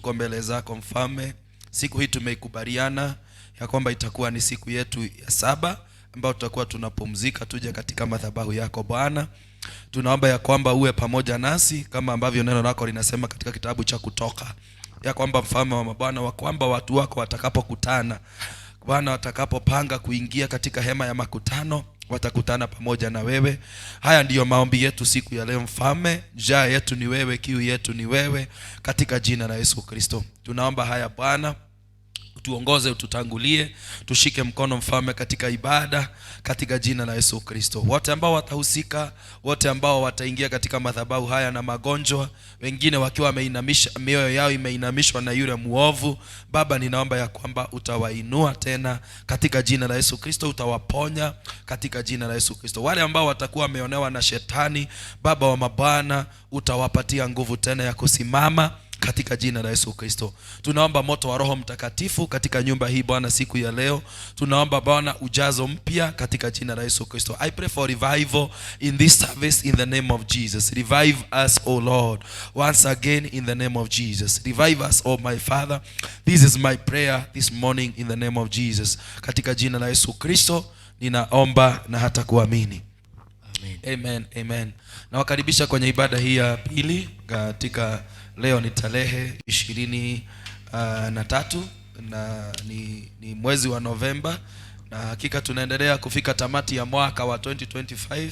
tuko mbele zako Mfalme. Siku hii tumeikubaliana ya kwamba itakuwa ni siku yetu ya 7 ambayo tutakuwa tunapumzika tuje katika madhabahu yako Bwana. Tunaomba ya kwamba uwe pamoja nasi kama ambavyo neno lako linasema katika kitabu cha Kutoka, ya kwamba Mfalme wa mabwana, wa kwamba watu wako watakapokutana Bwana, watakapopanga kuingia katika hema ya makutano, watakutana pamoja na wewe. Haya ndiyo maombi yetu siku ya leo Mfalme. Njaa yetu ni wewe, kiu yetu ni wewe, katika jina la Yesu Kristo tunaomba haya Bwana. Tuongoze, ututangulie, tushike mkono Mfalme katika ibada, katika jina la Yesu Kristo. Wote ambao watahusika, wote ambao wataingia katika madhabahu haya na magonjwa, wengine wakiwa wameinamisha mioyo yao imeinamishwa na yule muovu, Baba ninaomba ya kwamba utawainua tena katika jina la Yesu Kristo, utawaponya katika jina la Yesu Kristo. Wale ambao watakuwa wameonewa na shetani, Baba wa mabwana, utawapatia nguvu tena ya kusimama katika jina la Yesu Kristo. Tunaomba moto wa Roho Mtakatifu katika nyumba hii Bwana siku ya leo. Tunaomba Bwana ujazo mpya katika jina la Yesu Kristo. I pray for revival in this service in the name of Jesus. Revive us, O Lord, once again in the name of Jesus. Revive us, O my Father. This is my prayer this morning in the name of Jesus. Katika jina la Yesu Kristo ninaomba na hata kuamini. Amen. Amen. Na wakaribisha kwenye ibada hii ya pili katika leo ni tarehe 23 na ni mwezi wa Novemba, na hakika tunaendelea kufika tamati ya mwaka wa 2025.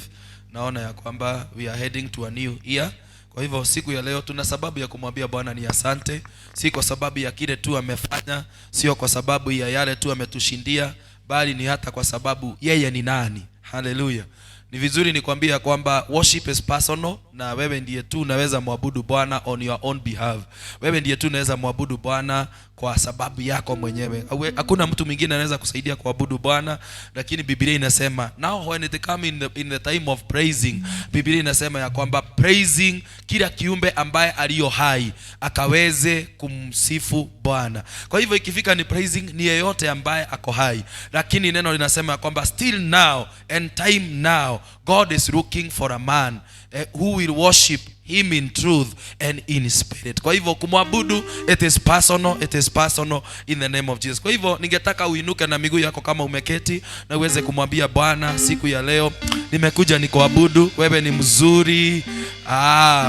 Naona ya kwamba we are heading to a new year. Kwa hivyo siku ya leo tuna sababu ya kumwambia Bwana ni asante, si kwa sababu ya kile tu amefanya, sio kwa sababu ya yale tu ametushindia, bali ni hata kwa sababu yeye ni nani. Hallelujah. Ni vizuri nikwambia kwamba worship is personal, na wewe ndiye tu unaweza muabudu Bwana on your own behalf. Wewe ndiye tu unaweza muabudu Bwana kwa sababu yako mwenyewe. Hakuna mtu mwingine anaweza kusaidia kuabudu Bwana, lakini Biblia inasema now when it come in the time of praising, Biblia inasema ya kwamba praising kila kiumbe ambaye aliyo hai akaweze kumsifu Bwana. Kwa hivyo ikifika ni praising ni yeyote ambaye ako hai, lakini neno linasema ya kwamba still now and time now God is looking for a man who will worship him in truth and in spirit. Kwa hivyo kumwabudu, it is personal in the name of Jesus. Kwa hivyo ningetaka uinuke na miguu yako kama umeketi na uweze kumwambia Bwana siku ya leo, nimekuja nikuabudu, wewe ni mzuri,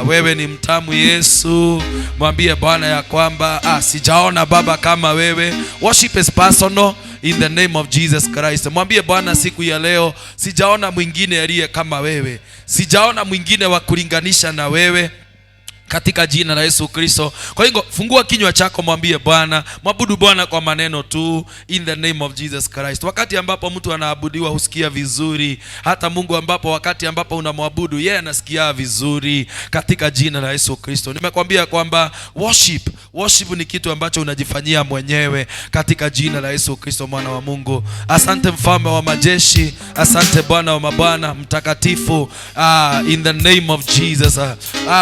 wewe ni mtamu Yesu. Mwambie Bwana ya kwamba sijaona Baba kama wewe. Worship is personal in the name of Jesus Christ. Mwambie Bwana siku ya leo, sijaona mwingine aliye kama wewe, sijaona mwingine wa kulinganisha na wewe, katika jina la Yesu Kristo. Kwa hiyo fungua kinywa chako, mwambie Bwana, mwabudu Bwana kwa maneno tu in the name of Jesus Christ. Wakati ambapo mtu anaabudiwa husikia vizuri, hata Mungu ambapo wakati ambapo unamwabudu yeye anasikia vizuri, katika jina la Yesu Kristo. Nimekwambia kwamba worship ni kitu ambacho unajifanyia mwenyewe, katika jina la Yesu Kristo mwana wa Mungu. Asante Mfalme wa majeshi, asante Bwana wa mabwana, mtakatifu, in the name of Jesus.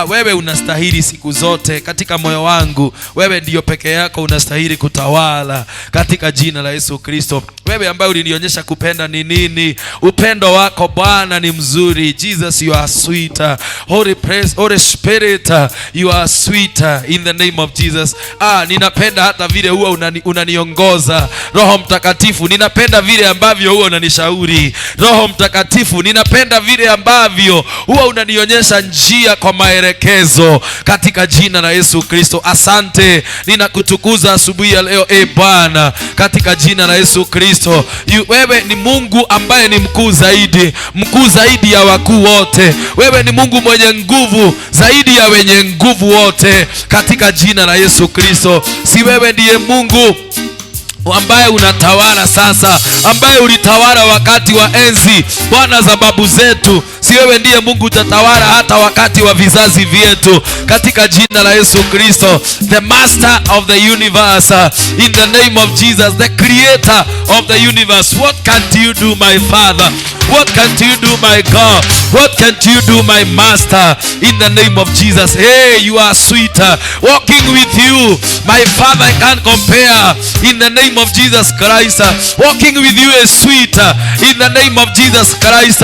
Wewe unastahili siku zote katika moyo wangu. Wewe ndiyo peke yako unastahili kutawala, katika jina la Yesu Kristo. Wewe ambaye ulinionyesha kupenda ni nini. Upendo wako Bwana ni mzuri. Jesus, you are sweet. Holy Spirit, you are sweet in the name of Jesus. Ninapenda hata vile huwa unaniongoza Roho Mtakatifu. Ninapenda vile ambavyo huwa unanishauri Roho Mtakatifu. Ninapenda vile ambavyo huwa unanionyesha njia kwa maelekezo, katika jina la Yesu Kristo. Asante, ninakutukuza asubuhi ya leo Bwana, katika jina la Yesu Kristo. Wewe ni Mungu ambaye ni mkuu zaidi ya wakuu wote. Wewe ni Mungu mwenye nguvu zaidi ya wenye nguvu wote, katika jina la Yesu Kristo. Si wewe ndiye Mungu ambaye unatawala sasa, ambaye ulitawala wakati wa enzi Bwana za babu zetu? Si wewe ndiye Mungu utatawala hata wakati wa vizazi vyetu, katika jina la Yesu Kristo. The master of the universe, in the name of Jesus, the creator of the universe. What can't you do, my Father? What can't you do, my God? What can't you do, my Master? In the name of Jesus. Hey, you are sweet. Walking with you, my Father, I can't compare. In the name of Jesus Christ. Walking with you is sweet. In the name of Jesus Christ.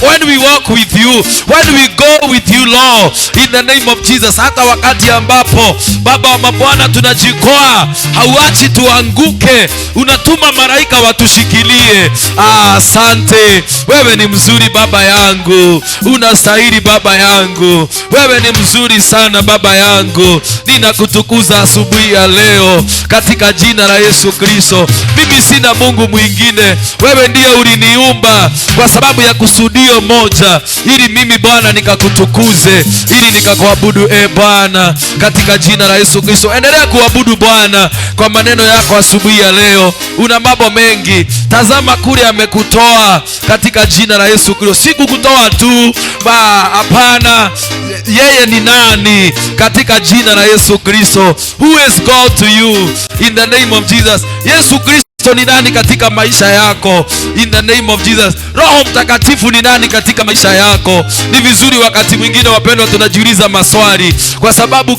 When we walk with you, when we go with you, Lord, in the name of Jesus, hata wakati ambapo Baba wa mabwana tunajikwaa, hauachi tuanguke, unatuma malaika watushikilie. Asante. Wewe ni mzuri Baba yangu, unastahili Baba yangu, wewe ni mzuri sana Baba yangu. Ninakutukuza asubuhi ya leo katika jina la Yesu Kristo. Mimi sina Mungu mwingine, wewe ndiye uliniumba kwa sababu ya kusudio moja, ili mimi Bwana nikakutukuze, ili nikakuabudu Bwana, katika jina la Yesu Kristo. Endelea kuabudu Bwana kwa maneno yako asubuhi ya leo. Una mambo mengi, tazama kule amekutoa katika jina la Yesu Kristo. Sikukutoa tu, hapana, yeye ni nani katika jina la Yesu Kristo? Who is God to you in the name of Jesus? Yesu Kristo ni nani katika maisha yako? In the name of Jesus. Roho Mtakatifu ni nani katika maisha yako? Ni vizuri wakati mwingine wapendwa tunajiuliza maswali, kwa sababu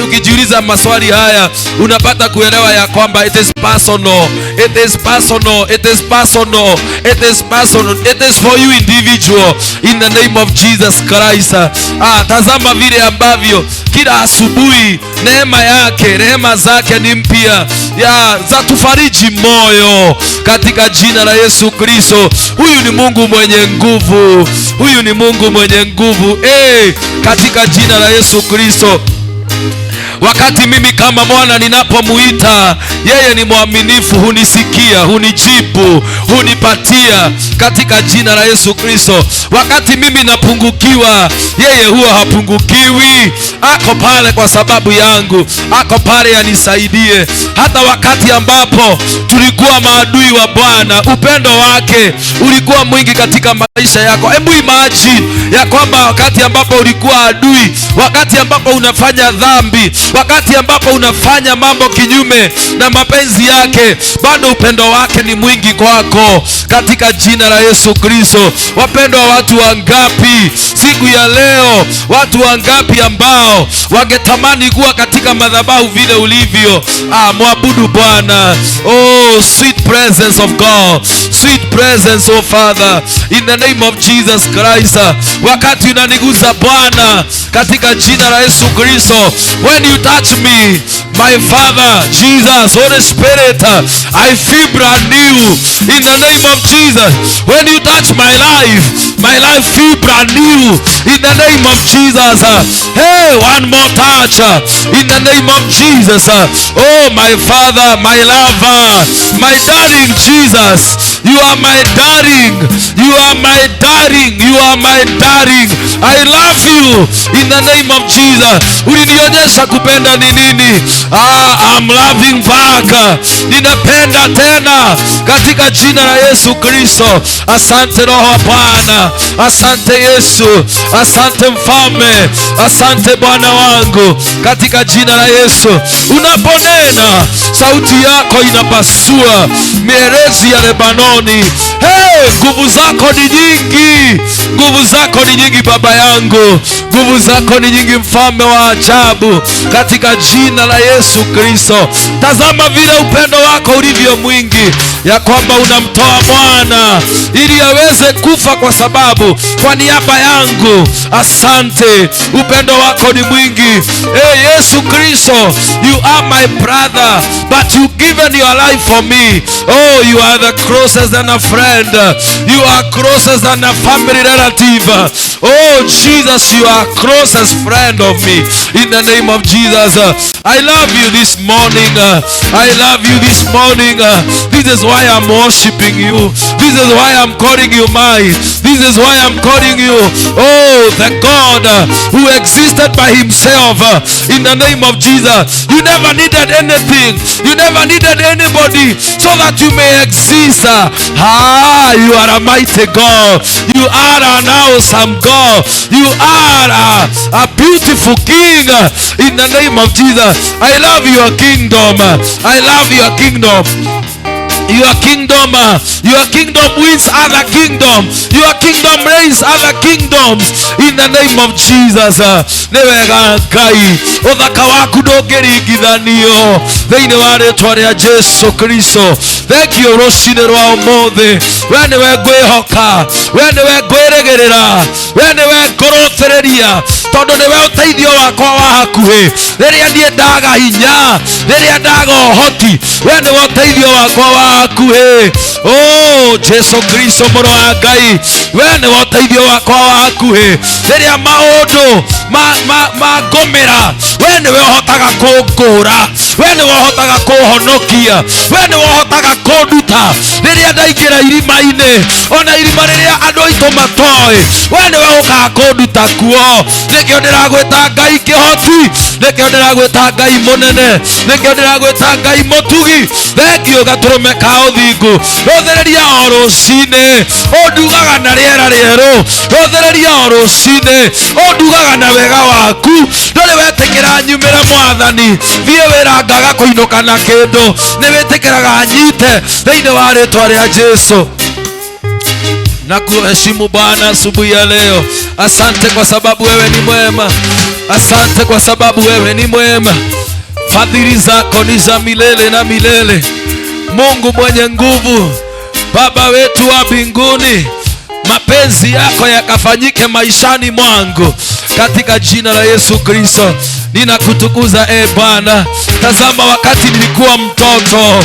ukijiuliza maswali haya unapata kuelewa ya kwamba it is personal. It is personal. It is personal. It is personal. It is for you individual. In the name of Jesus Christ. Tazama vile ambavyo kila asubuhi rehema zake ni mpya, za tufariji moyo katika jina la Yesu Kristo. Huyu ni Mungu mwenye nguvu. Huyu ni Mungu mwenye nguvu. Katika jina la Yesu Kristo. Wakati mimi kama mwana ninapomuita, yeye ni mwaminifu, hunisikia, hunijibu, hunipatia katika jina la Yesu Kristo. Wakati mimi napungukiwa, yeye huwa hapungukiwi. Ako pale kwa sababu yangu, ako pale anisaidie. Hata wakati ambapo tulikuwa maadui wa Bwana, upendo wake ulikuwa mwingi katika maisha yako. Hebu imagine ya kwamba wakati ambapo ulikuwa adui, wakati ambapo unafanya dhambi, wakati ambapo unafanya mambo kinyume na mapenzi yake, bado upendo wake ni mwingi kwako katika jina la Yesu Kristo. Wapendwa, watu wangapi siku ya leo, watu wangapi ambao wangetamani kuwa katika madhabahu vile ulivyo? Mwabudu Bwana. Oh, sweet presence of God, sweet presence of Father, in the name of Jesus Christ. Wakati unaniguza Bwana katika jina la Yesu Kristo, when you touch me, my Father, Jesus, Holy Spirit, I feel brand new in the name of Jesus. When you touch my life feel brand new in the name of Jesus. Hey, one more touch in the name of Jesus. Oh, my Father, my lover, my darling Jesus, you are my darling, you are my darling, you are my darling. I love you in the name of Jesus. Ulinionyesha kupenda ni nini? I'm loving back. Ninapenda tena katika jina la Yesu Kristo. Asante Roho wa Bwana, asante Yesu, asante Mfalme, asante Bwana wangu katika jina la Yesu. Unaponena sauti yako inapasua mierezi ya Lebanoni. Hey, nguvu zako ni nyingi, nguvu zako ni nyingi Baba yangu, nguvu zako ni nyingi, Mfalme wa ajabu, katika jina la Yesu Kristo. Tazama vile upendo wako ulivyo mwingi, ya kwamba unamtoa mwana ili aweze kufa kwa niaba yangu. Asante, upendo wako ni mwingi. Yesu Kristo, you are my brother, but you given your life for me. Oh, you are the closest than a friend. You are closest than a family relative. Oh Jesus, you are closest friend of me. In the name of Jesus, I love you this morning. I love you this morning. This is why I'm worshiping you. This is why I'm calling you mine. This is why I'm calling you, oh, the God who existed by himself. In the name of Jesus, you never needed anything. You never needed anybody so that you may exist. You are a mighty God. You are an awesome God. You are a beautiful King. In the name of Jesus, I love your kingdom. I love your kingdom. Your kingdom wins other kingdoms. Your kingdom reigns other kingdoms in the name of Jesus. Newega Ngai uthaka waku ndũngĩringithanio thĩinĩ wa rĩĩtwa rĩa Jesu Kristo. Thank you rũcinĩ rwa ũmũthĩ. We nĩwe ngwĩhoka, we nĩwe ngwĩrĩgĩrĩra, we nĩwe ngũrũthĩrĩria, tondũ nĩwe ũteithio wakwa wa hakuhĩ rĩrĩa niĩ ndaga hinya, rĩrĩa ndaga ũhoti. We nĩwe ũteithio wakwa wa hakuhĩ. Oh Jesu Kristo mũrũ wa Ngai, we nĩwe ũteithio wakwa wa hakuhĩ rĩrĩa maũndũ mangũmĩra. We nĩwe ũhotaga kũngũra, we nĩwe ũhotaga kũhonokia, we nĩwe ũhotaga kũnduta rĩrĩa ndaingĩra irima-inĩ, ona irima rĩrĩa andũ aitũ matoĩ. We nĩwe ũkaga kũnduta kuo. Nĩkĩo ndĩragwĩta Ngai kĩhoti, nĩkĩo ndĩragwĩta Ngai mũnene, nĩkĩo ndĩragwĩta Ngai mũtugi. Thengio gatũrũme ka ũthingu. Rũthĩrĩria o rũcinĩ ũndugaga na rĩera rĩerũ. Rũthĩrĩria o rũcinĩ ũndugaga na wega waku. Ndũrĩ wetĩkĩra nyumĩre Mwathani thiĩ wĩra ngaga kũinũka na kĩndũ. Nĩ wĩtĩkĩraga nyite thĩinĩ wa rĩĩtwa rĩa Jesu. Na kuheshimu Bwana asubuhi ya leo. Asante kwa sababu wewe ni mwema. Asante kwa sababu wewe ni mwema. Fadhili zako ni za milele na milele. Mungu mwenye nguvu, Baba wetu wa mbinguni, mapenzi yako yakafanyike maishani mwangu katika jina la Yesu Kristo. Ninakutukuza Bwana. Tazama wakati nilikuwa mtoto,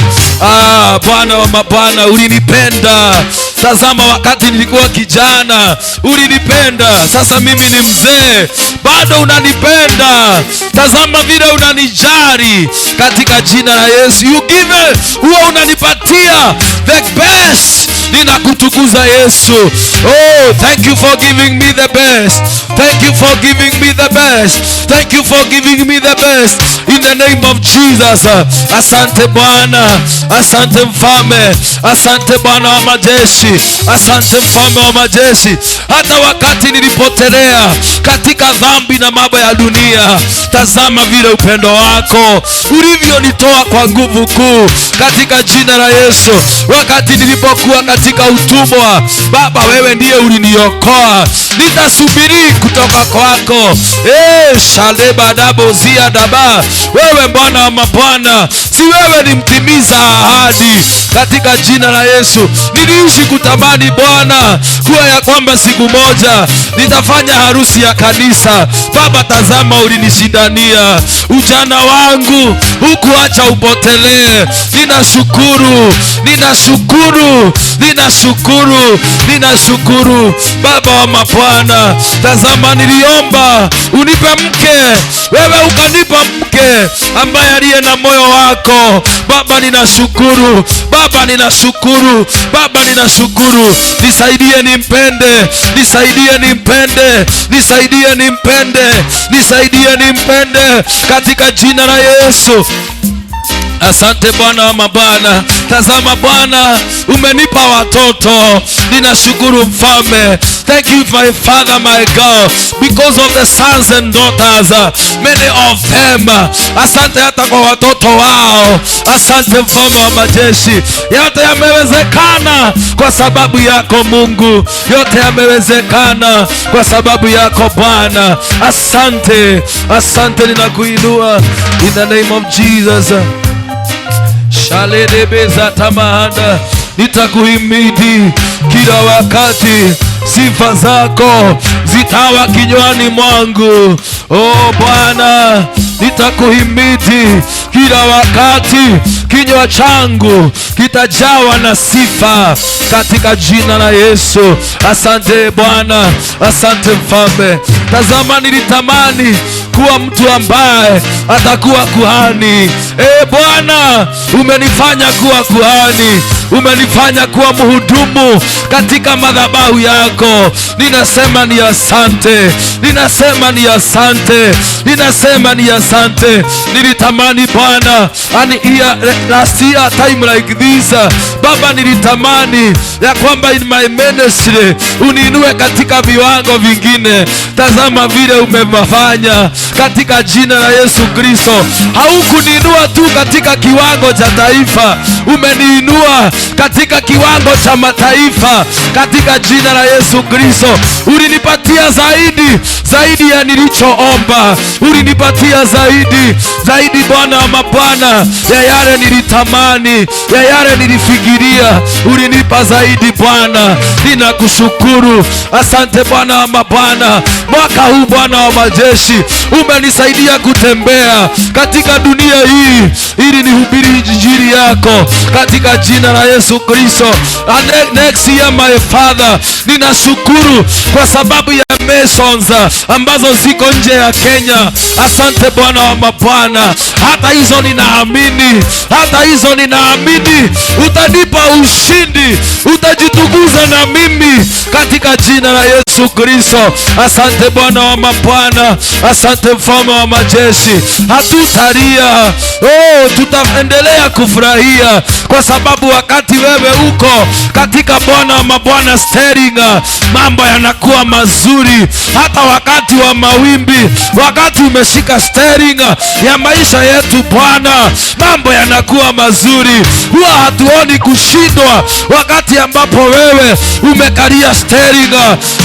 Bwana wa mabwana ulinipenda. Tazama wakati nilikuwa kijana ulinipenda. Sasa mimi ni mzee, bado unanipenda. Tazama vile unanijali katika jina la Yesu. You give, huwa unanipatia the best. Ninakutukuza Yesu. Oh, thank you for giving me the best. Thank you for giving me the best. Thank you for giving me the best. In the name of Jesus. Asante Bwana. Asante Mfalme. Asante Bwana wa majeshi. Asante Mfalme wa majeshi. Hata wakati nilipotelea katika dhambi na mambo ya dunia, tazama vile upendo wako ulivyonitoa kwa nguvu kuu katika jina la Yesu. Wakati nilipokuwa katika utumwa, Baba wewe ndiye uliniokoa. Nitasubiri kutoka kwako. Shaleba dabo zia daba. Wewe Bwana wa mabwana, si wewe ni mtimiza ahadi katika jina la Yesu. Niliishi kutamani Bwana kuwa ya kwamba siku moja nitafanya harusi ya kanisa. Baba tazama ulinishindania ujana wangu, hukuacha upotelee. Ninashukuru, ninashukuru, ninashukuru, ninashukuru Baba wa mabwana. Tazama niliomba unipe mke, wewe ukanipa mke ambaye aliye na moyo wako. Baba ninashukuru, Baba ninashukuru, Baba ninashukuru. Nisaidie nimpende, nisaidie nimpende, nisaidie nimpende, nisaidie nimpende katika jina la Yesu. Asante Bwana wa mabwana. Tazama Bwana umenipa watoto. Ninashukuru Mfalme. Thank you my Father, my God, because of the sons and daughters, many of them. Asante hata kwa watoto wao. Asante Mfalme wa majeshi. Yote yamewezekana kwa sababu yako Mungu. Yote yamewezekana kwa sababu yako Bwana. Asante, asante, ninakuinua in the name of Jesus. Shaledebeza tamahanda. Nitakuhimidi kila wakati, sifa zako zitawa kinywani mwangu. Oh Bwana, nitakuhimidi kila wakati, kinywa changu kitajawa na sifa katika jina la Yesu. Asante Bwana, asante Mfalme. Tazama nilitamani kuwa mtu ambaye atakuwa kuhani. Bwana umenifanya kuwa kuhani. umenifanya kuwa mhudumu katika madhabahu yako. Ninasema ni asante, ninasema ni asante, ninasema ni asante. Nilitamani Bwana last year time like this, Baba, nilitamani ya kwamba in my ministry uniinue katika viwango vingine. Tazama vile umefanya katika jina la Yesu Kristo. Haukuniinua tu katika kiwango cha taifa, umeniinua katika kiwango cha mataifa katika jina la Yesu Kristo. Ulinipatia zaidi ya nilichoomba, ulinipatia zaidi Bwana wa mabwana ya yale nilitamani, ya yale nilifikiria, ulinipa zaidi Bwana. Ninakushukuru, asante Bwana wa mabwana. Mwaka huu Bwana wa majeshi umenisaidia kutembea katika dunia hii ili nihubiri injili yako katika jina la Yesu Kristo. Next year my Father, ninashukuru kwa sababu ya missions ambazo ziko nje ya Kenya. Asante Bwana wa mabwana, hata hizo ninaamini utanipa ushindi, utajitukuza na mimi katika jina la Yesu Kristo. Asante Bwana wa mabwana, asante mfalme wa majeshi. Hatutalia, tutaendelea kufurahia kwa sababu wakati wewe uko katika Bwana wa mabwana steering, mambo yanakuwa mazuri. Hata wakati wa mawimbi, wakati umeshika steering ya maisha yetu Bwana, mambo yanakuwa mazuri. Huwa hatuoni kushindwa wakati ambapo wewe umekalia steering.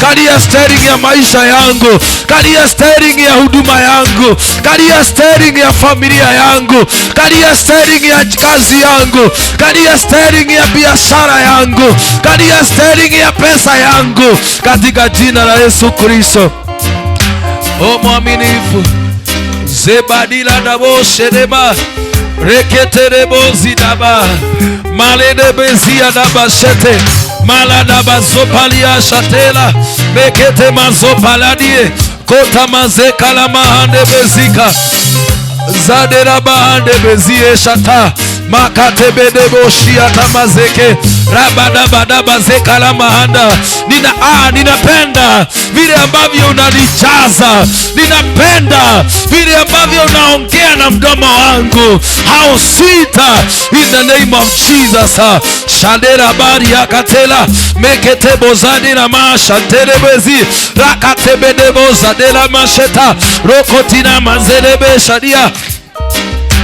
Kalia steering ya maisha yangu, kalia steering ya huduma yangu, kalia steering ya familia yangu, kalia steering ya kazi yangu, kalia steering ya biashara yangu, kalia steering ya pesa yangu katika jina la Yesu Kristo. O mwaminifu, zebadila dabo shenema reketerebo zidaba malede bezia daba shete malada bazopalia shatela mekete mazopaladie kota mazeka la mahande bezika zadera bahande bezie shata makatebedebo shiata mazeke rabadabadaba zeka la mahanda. Ninapenda vile ambavyo unanijaza, ninapenda vile ambavyo unaongea na mdomo wangu. How sweet in the name of Jesus. Shandera bari yakatela meketebo zadina mashantelebezi rakatebedebo zadela masheta rokotina manzelebe shadia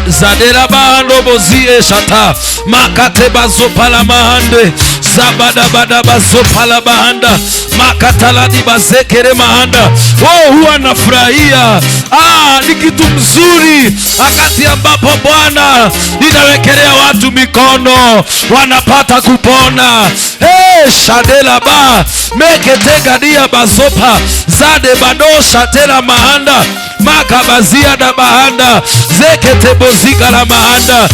zadela bahando bozie shata makate bazopala mahande zabada bazopala bahanda makataladi bazekere mahanda. Huwa nafurahia, ni kitu mzuri wakati ambapo Bwana ninawekelea watu mikono wanapata kupona. Shadela ba meketega dia bazopa zade badosha tela mahanda makabazia da bahanda zekete bozika la mahanda.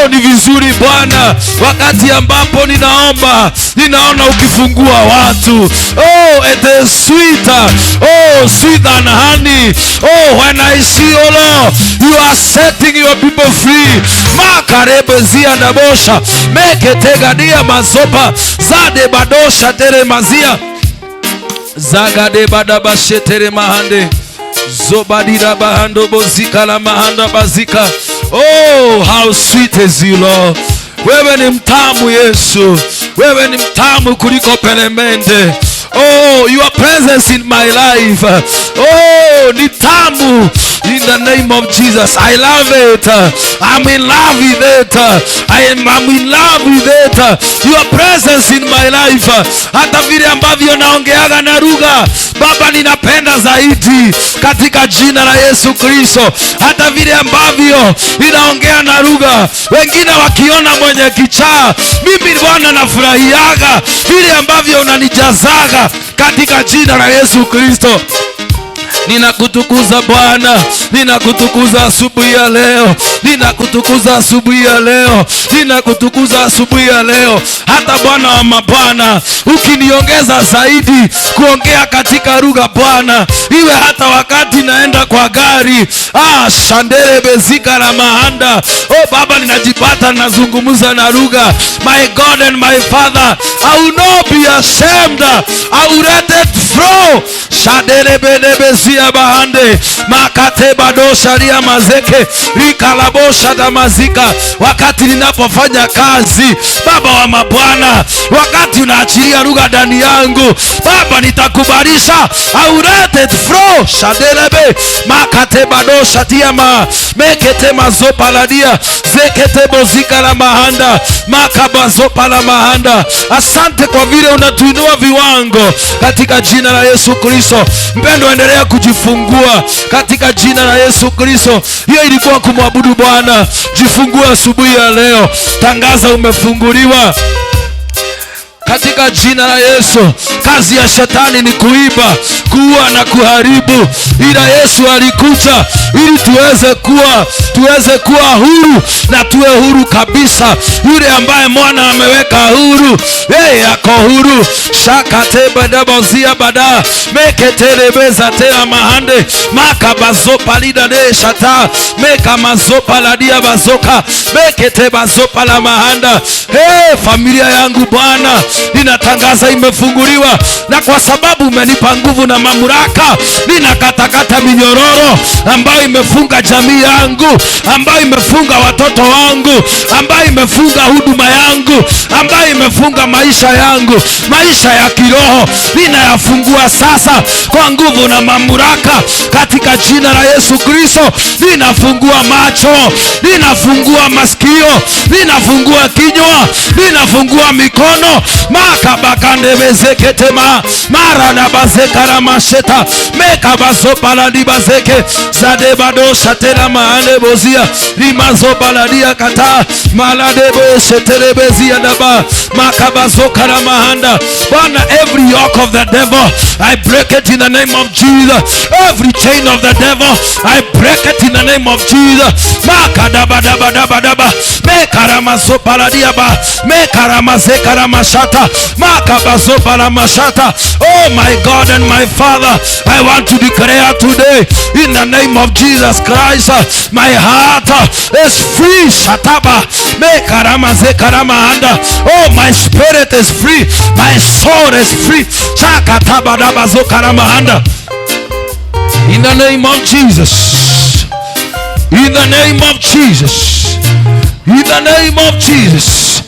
Ni vizuri Bwana wakati ambapo ninaona ukifungua watu. It is sweeter, sweet than honey. When I see, Lord, you are setting your people free. Makarebezia da bosha meketega dia mazopa zade badosha tere mazia zagade badabashe tere mahande zobadira bahando bozika la mahanda bazika. How sweet is you, Lord. Wewe ni mtamu Yesu, wewe ni mtamu kuliko peremende. Your presence in my life, ni tamu. In the name of Jesus, I love it. I'm in love with it. I'm in love with it. Your presence in my life. Hata vile ambavyo naongeaga na lugha Baba, ninapenda zaidi katika jina la Yesu Kristo. Hata vile ambavyo ninaongea na lugha, wengine wakiona mwenye kichaa, mimi Bwana nafurahiaga vile ambavyo unanijazaga katika jina la Yesu Kristo. Ninakutukuza Bwana, ninakutukuza asubuhi ya leo. ninakutukuza asubuhi ya leo, ninakutukuza asubuhi ya leo. Hata Bwana wa mabwana, ukiniongeza zaidi kuongea katika lugha Bwana, iwe hata wakati naenda kwa gari, shandere bezika la mahanda, Baba, ninajipata nazungumza na lugha. My God and my Father, I will not be ashamed, I will let it flow. Shadere bedebezia bahande makate bado sharia mazeke rikalabosha damazika. Wakati ninapofanya kazi, Baba wa mabwana, wakati unaachilia lugha ndani yangu, Baba, nitakubalisha. I will let it flow. Shaderebe makate bado shatia ma mekete mazopa ladia zekete bozika la mahanda makabazopa la mahanda. Asante kwa vile unatuinua viwango katika jina la Yesu Kristo. Mpendo, endelea kujifungua katika jina la Yesu Kristo. Hiyo ilikuwa kumwabudu Bwana. Jifungua asubuhi ya leo. Tangaza umefunguliwa katika jina la Yesu. Kazi ya shetani ni kuiba, kuua na kuharibu, ila Yesu alikuja ili tuweze kuwa huru, na tuwe huru kabisa. Yule ambaye mwana ameweka huru, yeye yako huru. Shakate badabozia bada meketelebeza tena mahande makabazopa lida de shata meka mazopa ladia bazoka mekete bazopa la mahanda. Familia yangu Bwana, ninatangaza imefunguliwa, na kwa sababu umenipa nguvu na mamlaka, ninakatakata minyororo ambayo imefunga jamii yangu, ambayo imefunga watoto wangu, ambayo imefunga huduma yangu, ambayo imefunga maisha yangu, maisha ya kiroho. Ninayafungua sasa kwa nguvu na mamlaka katika jina la Yesu Kristo. Ninafungua macho, ninafungua masikio, ninafungua kinywa, ninafungua mikono. Makabakande bezeketema marana bazekara masheta mekabazopa la dibazeke zadebado shatela maale bozia limazopa la dia kata maladebo shetelebezia daba makabazoka la mahanda. Bwana, every yoke of the devil, I break it in the name of Jesus. Every chain of the devil, I break it in the name of Jesus. Makadabadabadabadaba mekaramazopa la diaba mekaramazekara mashata makabazopa la mashata. Oh my God and my Father, I want to declare today in the name of Jesus Christ, my heart is free. Shataba mekaramazekaramahanda. Oh, my spirit is free, my soul is free. Chakatabadabazokaramahanda. In the name of Jesus, in the name of Jesus, in the name of Jesus,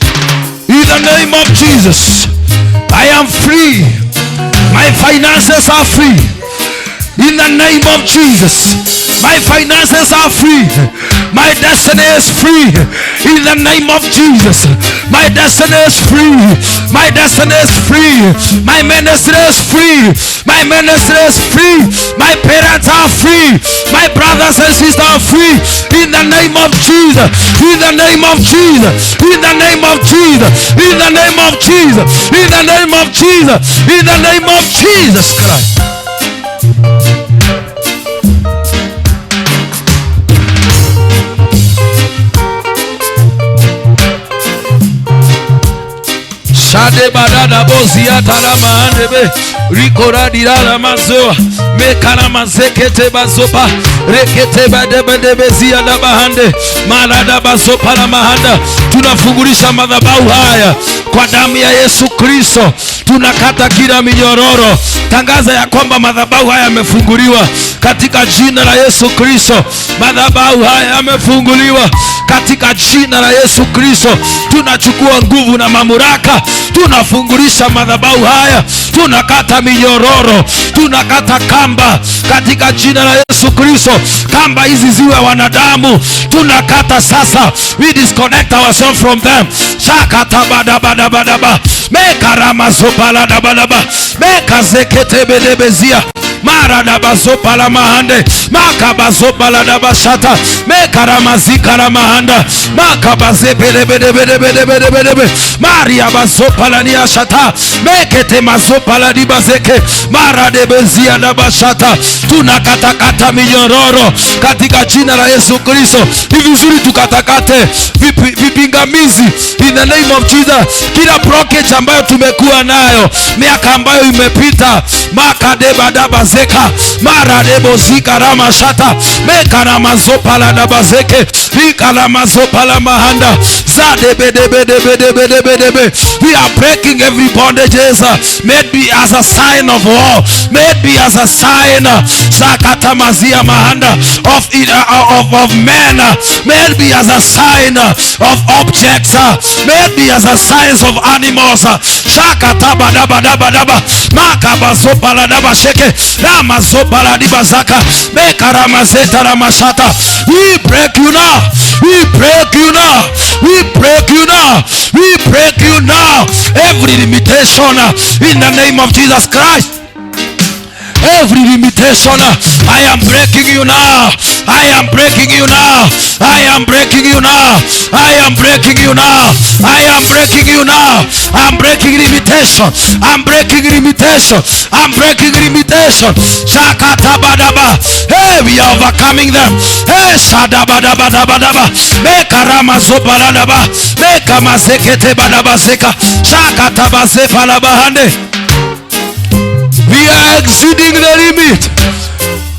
in the name of Jesus, I am free. My finances are free. In the name of Jesus, my finances are free. My destiny is free. In the name of Jesus, my destiny is free. My destiny is free. My ministry is free. My ministry is free. My parents are free. My brothers and sisters are free. In the name of Jesus. In the name of Jesus. In the name of Jesus. In the name of Jesus. In the name of Jesus. In the name of Jesus Christ. Shade badada bozia talama andebe rikora dirala mazoa mekana mazekete bazopa rekete badebe zia da bahande malada bazopa la mahanda. Tunafungulisha madhabahu haya kwa damu ya Yesu Kristo. Tunakata kila minyororo. Tangaza ya kwamba madhabahu haya yamefunguliwa katika jina la Yesu Kristo. Madhabahu haya yamefunguliwa katika jina la Yesu Kristo. Tunachukua nguvu na mamlaka. Tunafungulisha madhabahu haya. Tunakata minyororo, tunakata kamba katika jina la Yesu Kristo. Kamba hizi ziwe wanadamu, tunakata sasa. We disconnect ourselves from them. Shakata badabadabadaba mekarama zopala dabadaba mekazekete bedebezia maradabazopa la mahande makabazopa la dabashata mekaramazika la mahanda makabazebelebelebelebelebelebe maria bazopa la niashata mekete mazopa la dibazeke maradebezia dabashata. Tunakatakata minyororo katika jina la Yesu Kristo. Ni vizuri tukatakate vipingamizi in the name of Jesus. Kila blockage ambayo tumekuwa nayo miaka ambayo imepita, makadeba dabazeka maradebo zika ramashata mekaramazopa la dabazeke ikalamazopa la mahanda zadebedebedebedebedebe. We are breaking every bondages. May it be as a sign of war, may it be as a sign zakatamazia mahanda of men, may it be as a sign of objects, may it be as a sign of animals. Shakatabadabadabadaba makabazopa la dabasheke ramazopa la dibazaka mekaramazeta ramashata. We break you now, we break you now, we break you now, we break you now. Every limitation in the name of Jesus Christ. Every limitation, I am breaking you now. I am breaking you now. I am breaking you now. I am breaking you now. I am breaking you now. I'm breaking limitation. I'm breaking limitation. I'm breaking limitation. Shakatabadaba. Hey, we are overcoming them. Hey, shadabadabadabadaba. Mekaramazobaladaba. Mekamazekete badabazeka. Shakatabazefalabahande. We are exceeding the limit.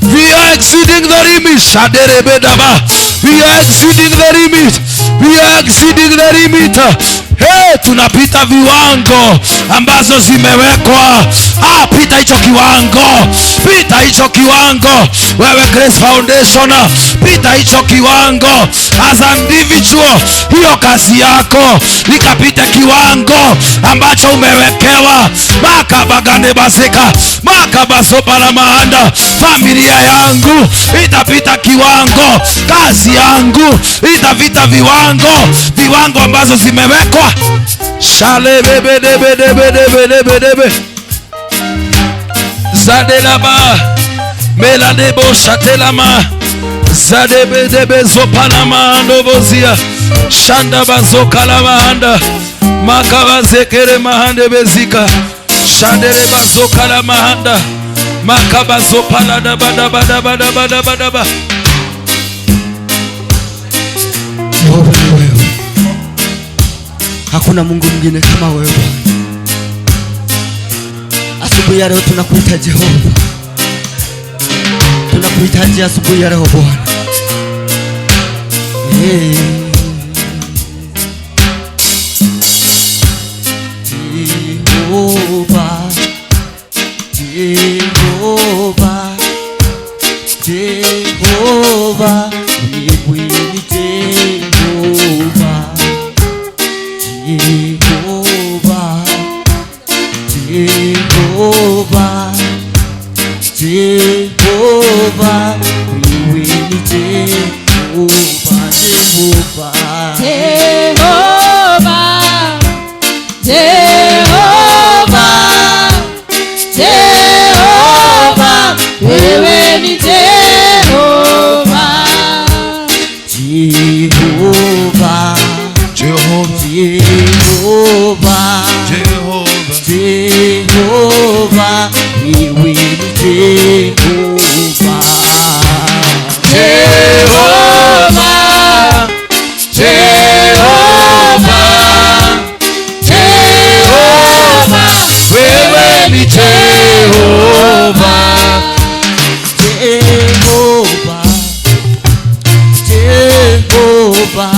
We are exceeding the limit. Shaderebedaba. We are exceeding the limit. We are exceeding the limit. Hey, tunapita viwango ambazo zimewekwa. Pita hicho kiwango. Pita hicho kiwango. Wewe Grace Foundation, pita hicho kiwango. As an individual, hiyo kazi yako ikapita kiwango ambacho umewekewa. Makabagane bazeka, makabazopa la mahanda. Familia yangu itapita kiwango. Kazi yangu itapita viwango. Viwango ambazo zimewekwa. Shale bebe debe debe debe debe debe zadelaba meladebo shatelama zadebe debe zopalama andobozia shanda bazokala mahanda makabazekere mahande bezika shandere bazokala mahanda makabazopala dabadabadabadabadabadaba. Hakuna Mungu mwingine kama wewe Bwana. Asubuhi ya leo tunakuita Jehova. Tunakuhitaji asubuhi ya leo Bwana. Jehova, Jehova, Jehova, wewe ni Jehova. Jehova, Jehova, Jehova, wewe ni Jehova, Jehova, Jehova, Jehova, Jehova, wewe ni Jehova. Jehova, Jehova, Jehova, Jehova, wewe ni Jehova. Jehova, Jehova, Jehova, wewe ni Jehova. Jehova, Jehova,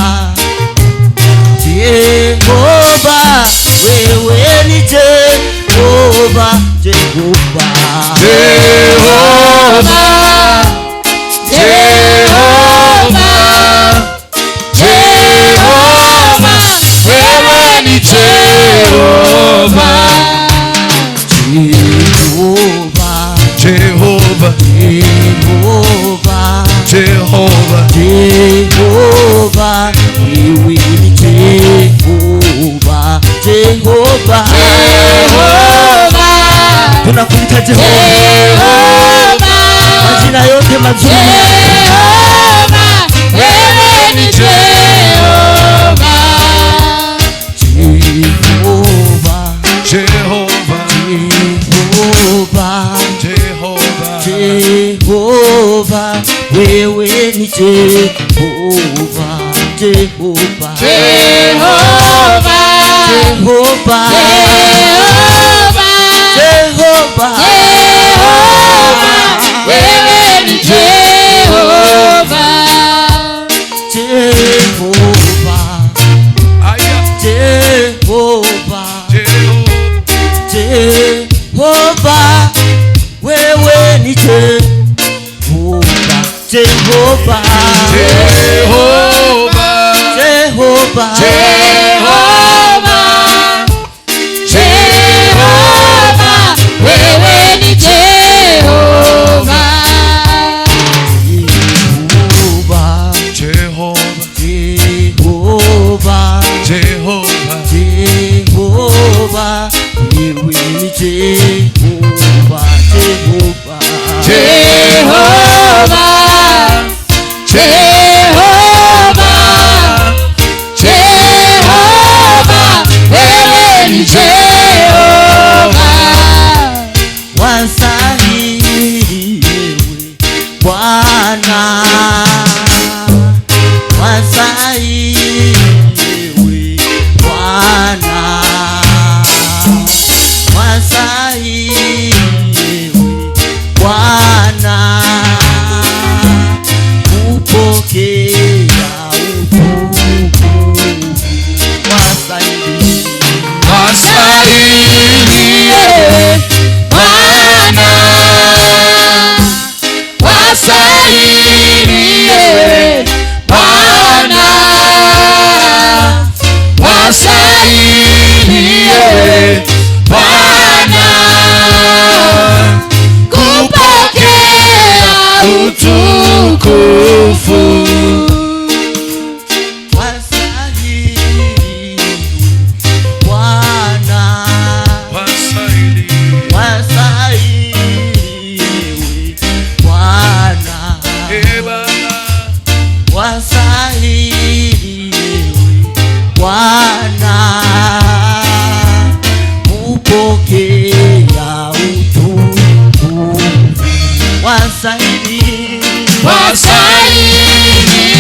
Jehova, wewe ni Jehova, Jehova, Jehova, Jehova, Jehova, wewe ni Jehova. Jehova, Jehova, Jehova, Jehova, Jehova, wewe ni Jehova, Jehova, Jehova, tunakuita Jehova. Jehovah, Jehovah, Jehovah, Jehovah, Jehovah, Jehovah, wewe ni Jehovah, Jehovah, Aya. Jehovah, Jehovah. Jehovah, wewe ni Jehovah, Jehovah, Jehovah. Jehovah, Jehovah, wewe ni Jehovah, Jehovah. Jehovah, Jehovah. Jehovah, wewe ni Jehovah, Jehovah, Jehovah, Jehovah, Jehovah, wewe ni Jehovah, wastahili Bwana, wastahili Bwana, wastahili Bwana, upokea utukufu, wastahili wastahili Bwana, wastahili Bwana, wastahili Bwana, kupokea utukufu, wastahili Bwana, Wastahili. wastahili Bwana, Eh, Baba. wastahili Bwana, upokea utukufu, wastahili wastahili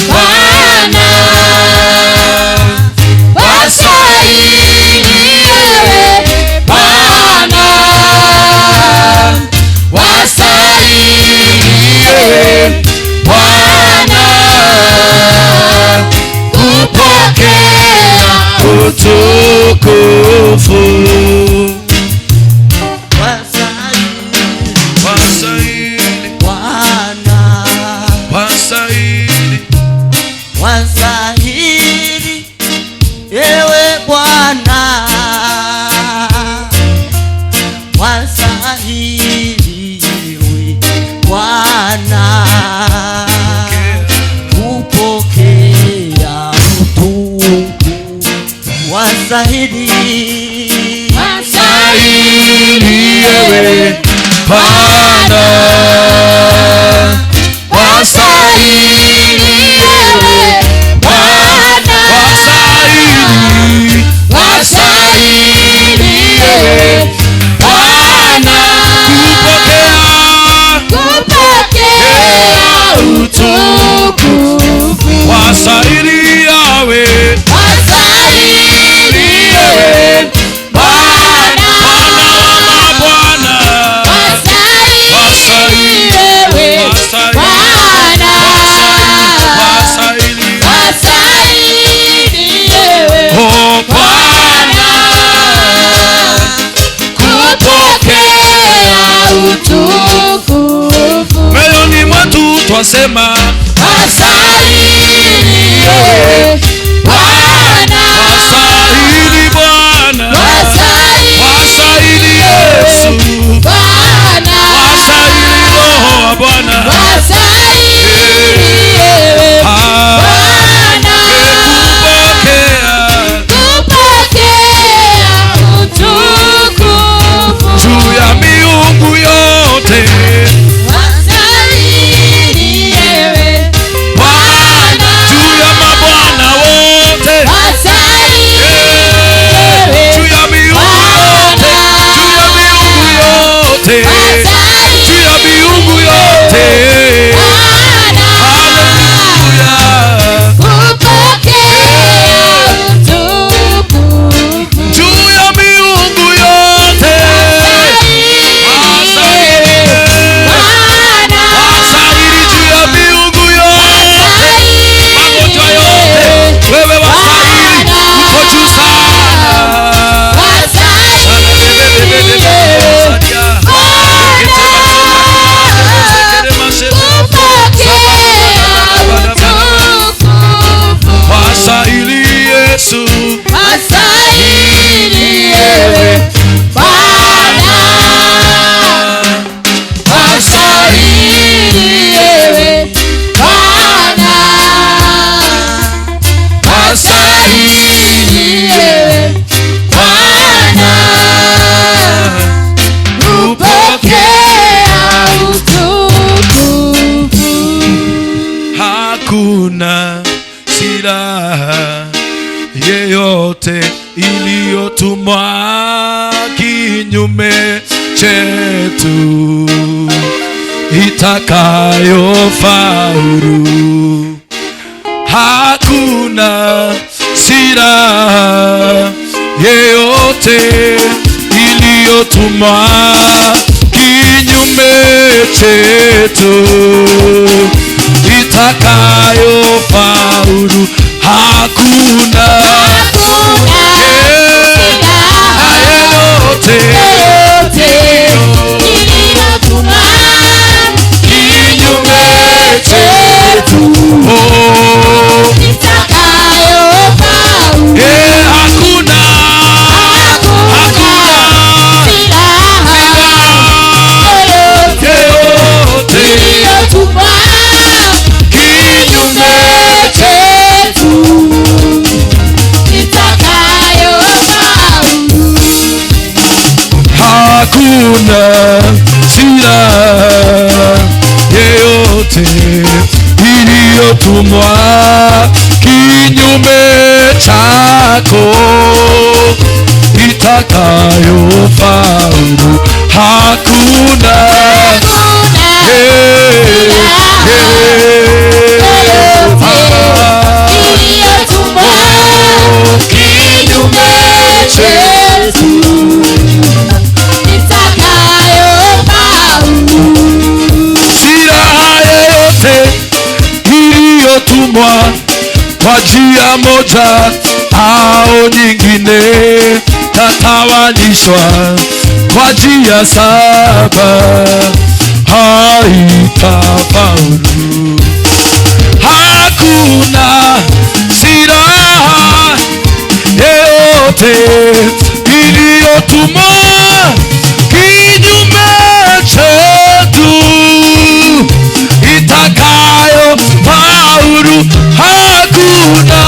Bwana, wastahili Bwana, wastahili Bwana, kupokea utukufu, wastahili Wastahili. Bwana, Wastahili. wastahili ewe Bwana, wastahili ewe Bwana, kupokea utukufu, wastahili wastahili Bwana, wastahili Bwana, wastahili Bwana, kupokea utukufu, Wastahili Yahweh. wastahili Bwana, Bwana. wastahili Bwana, Wastahili. wastahili Oh, Bwana, kupokea utukufu, moyoni mwetu twasema wastahili Bwana, wastahili Bwana. Wastahili Yesu. Bwana, Wastahili Roho wa Bwana. Bwana, kupokea utukufu, Juu ya miungu yote. wastahili silaha yeyote iliyotumwa kinyume chetu itakayofaulu. Hakuna silaha yeyote iliyotumwa kinyume chetu itakayofaulu. Hakuna yeyote iliyotumwa kinyume chetu itakayofaulu. Hakuna hakuna silaha yeyote iliyotumwa kinyume chako itakayofaulu. Hakuna kinyume chetu iliyotumwa kwa njia moja au nyingine tatawanyishwa kwa njia 7 haitafaulu. Hakuna silaha yeyote iliyotumwa kinyume chetu itakayofaulu. Hakuna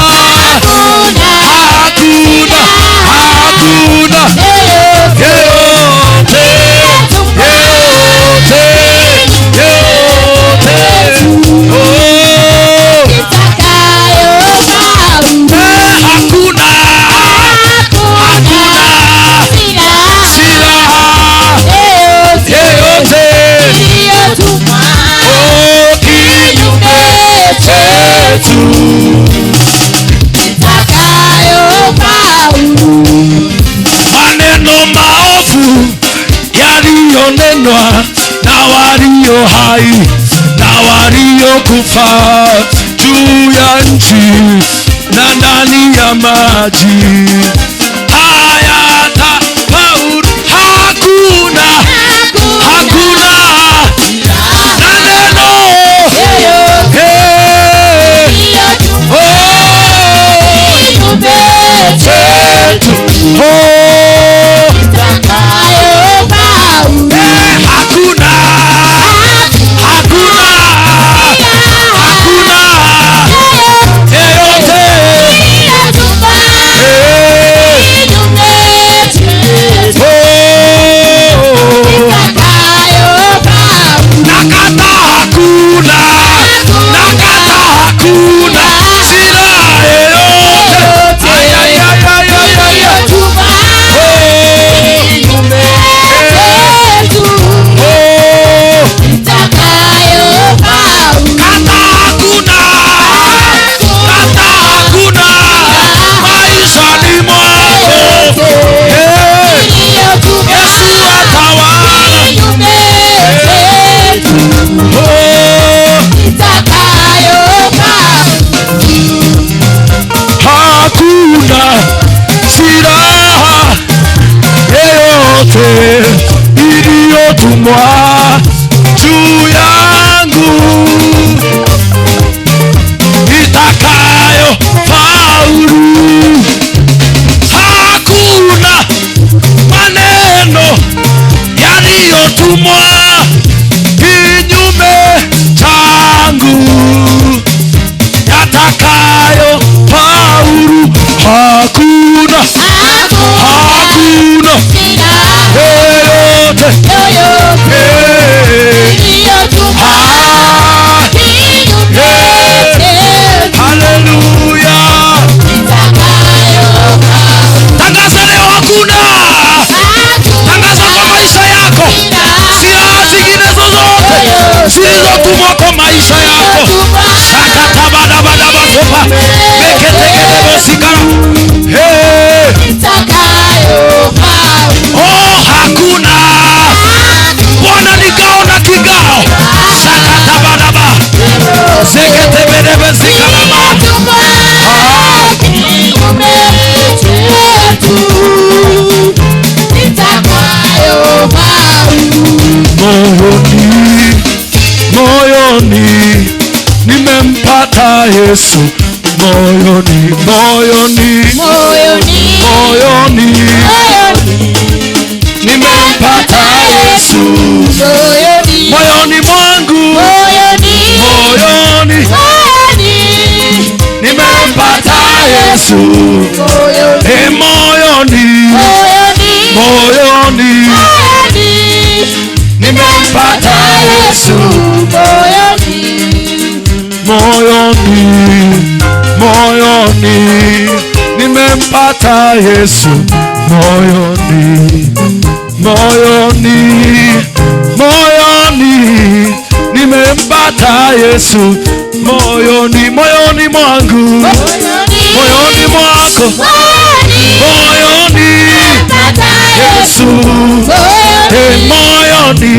maneno maovu yaliyonenwa na walio hai na waliokufa juu ya nchi na ndani ya maji hayatafaulu. Hakuna iliyotumwa juu yangu itakayofaulu. Hakuna maneno yaliyotumwa kinyume changu yatakayofaulu. Hakuna yeyote sikara. Oh, hakuna. Bwana nikaona kigao. Sakatabaraba. Zeketebelebe zikarama. Moyoni nimempata Yesu. Moyoni nimempata Yesu. Moyoni mwangu nimempata Yesu. Moyoni nimempata Yesu. Moyoni nimempata Yesu. Moyoni nimempata Yesu. Moyoni mwangu, moyoni mwako, moyoni Yesu. Moyoni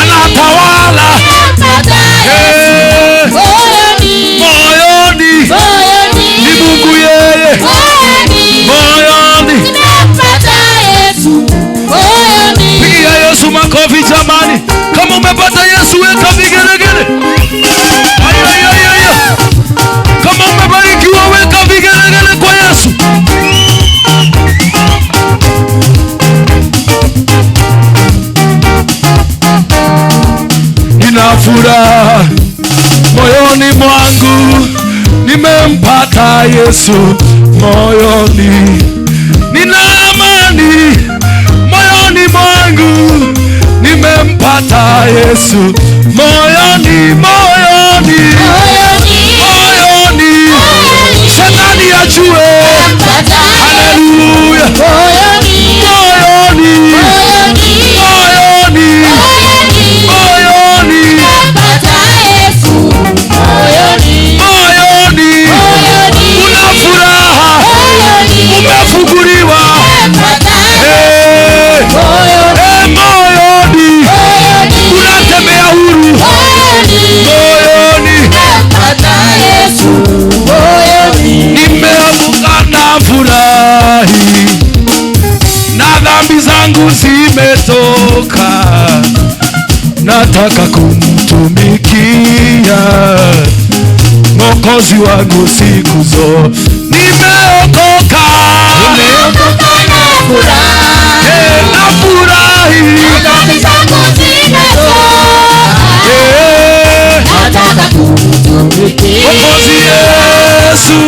anatawala. Moyoni ni Mungu yeye. Moyoni pigia Yesu makofi jamani. Kama umepata Yesu weka vigelegele. Kama umebarikiwa weka vigelegele kwa Yesu. Nina furaha moyoni mwangu nimempata Yesu. Moyoni nina amani moyoni mwangu nimempata Yesu. Moyoni shetani ajue. Haleluya. Moyoni una furaha, umefunguliwa. Moyoni unatembea huru. Moyoni nimeamka na furahi na dhambi zangu zimetoka. Nataka kumtumikia Mwokozi wangu siku zote. Nimeokoka na furahi. Mwokozi Yesu,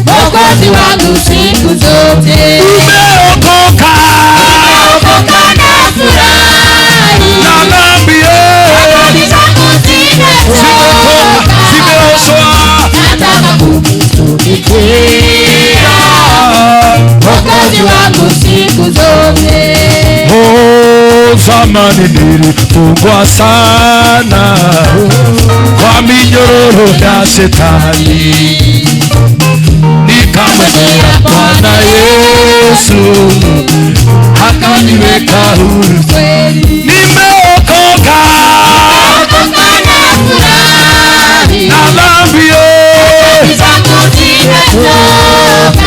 Mwokozi wangu siku zote. Umeokoka na furahi na dhambi zangu zimeoshwa. Nataka kumtumikia Mwokozi wangu siku zote. Zamani nilifungwa sana kwa minyororo ya shetani, nikamwendea Bwana Yesu akaniweka huru. Nimeokoka na dhambi zangu zimetoka.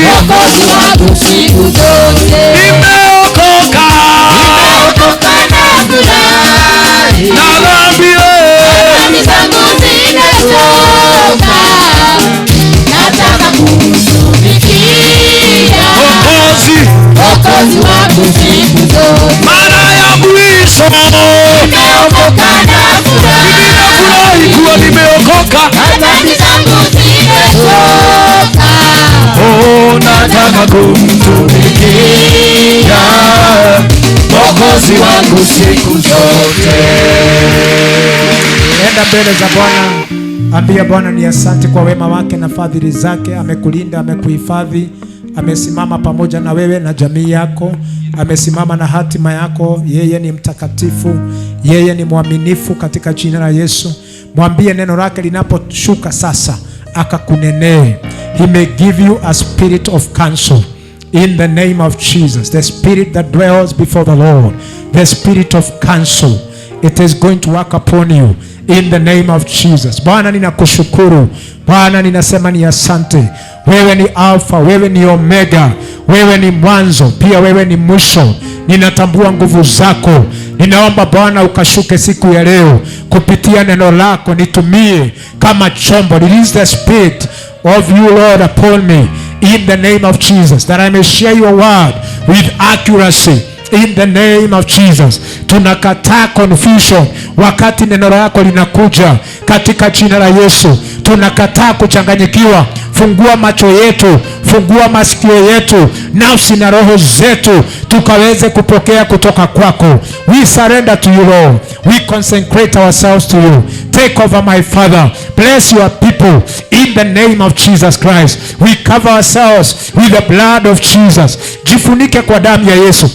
Mwokozi wangu siku zote. Nimeokoka na furahi na dhambi zangu zimetoka. Nataka kumtumikia Mwokozi wangu siku zote. Mara ya mwisho nimeokoka na furahi. Nimefurahi kuwa nimeokoka. Dhambi zangu zimetoka. Nataka kumtumikia Mwokozi wangu siku zote. Enda mbele za Bwana, Ambia Bwana ni asante kwa wema wake na fadhili zake. Amekulinda, amekuhifadhi, amesimama pamoja na wewe na jamii yako, amesimama na hatima yako. Yeye ni mtakatifu, yeye ni mwaminifu katika jina la Yesu. Mwambie neno lake linaposhuka sasa akakunenee. He may give you a spirit of counsel in the name of Jesus. The spirit that dwells before the Lord, the spirit of counsel, it is going to work upon you in the name of Jesus. Bwana ninakushukuru. Bwana ninasema ni asante. Wewe ni Alpha, wewe ni Omega, wewe ni mwanzo, pia wewe ni mwisho. Ninatambua nguvu zako. Ninaomba Bwana ukashuke siku ya leo kupitia neno lako, nitumie kama chombo. Release the spirit of you Lord upon me in the name of Jesus, that I may share your word with accuracy in the name of Jesus. Tunakataa confusion wakati neno lako linakuja katika jina la Yesu. Tunakataa kuchanganyikiwa. Fungua macho yetu, fungua masikio yetu, nafsi na roho zetu, tukaweze kupokea kutoka kwako. We surrender to you Lord. We consecrate ourselves to you. Take over my Father. Bless your people in the name of Jesus Christ. We cover ourselves with the blood of Jesus. Jifunike kwa damu ya Yesu.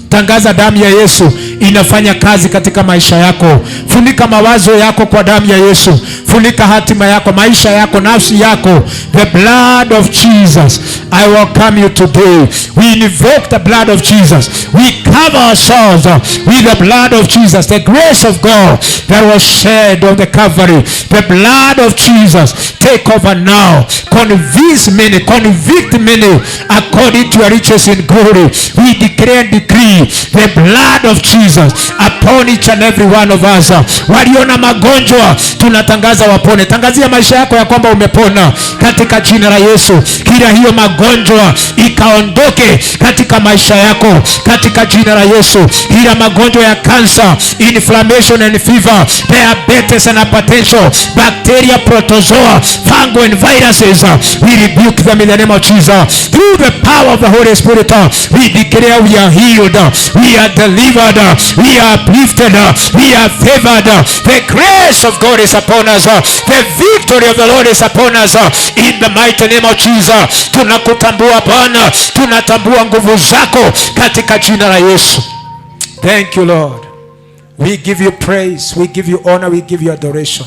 Tangaza damu ya Yesu inafanya kazi katika maisha yako. Funika mawazo yako kwa damu ya Yesu. Funika hatima yako, maisha yako, nafsi yako. The blood of Jesus. I welcome you today. We invoke the blood of Jesus. We cover ourselves with the blood of Jesus. The grace of God that was shed on the Calvary. The blood of Jesus. Take over now. Convince many, convict many according to your riches in glory. We declare and decree the blood of Jesus upon each and every one of us. Waliona magonjwa, tunatangaza wapone. Tangazia maisha yako ya kwamba umepona katika jina la Yesu. Kila hiyo magonjwa ikaondoke katika maisha yako katika jina la Yesu. Kila magonjwa ya cancer, inflammation and fever, diabetes and hypertension, bacteria, protozoa, fungal and viruses, we rebuke them in the name of Jesus. Through the power of the Holy Spirit, we declare we are healed, we are delivered, we are uplifted, we are favored. The grace of God is upon us. The victory of the Lord is upon us. In the mighty name of Jesus. Tunakutambua Bwana, tunatambua nguvu zako katika jina la Yesu. Thank you Lord. We give you praise, we give you honor, we give you adoration.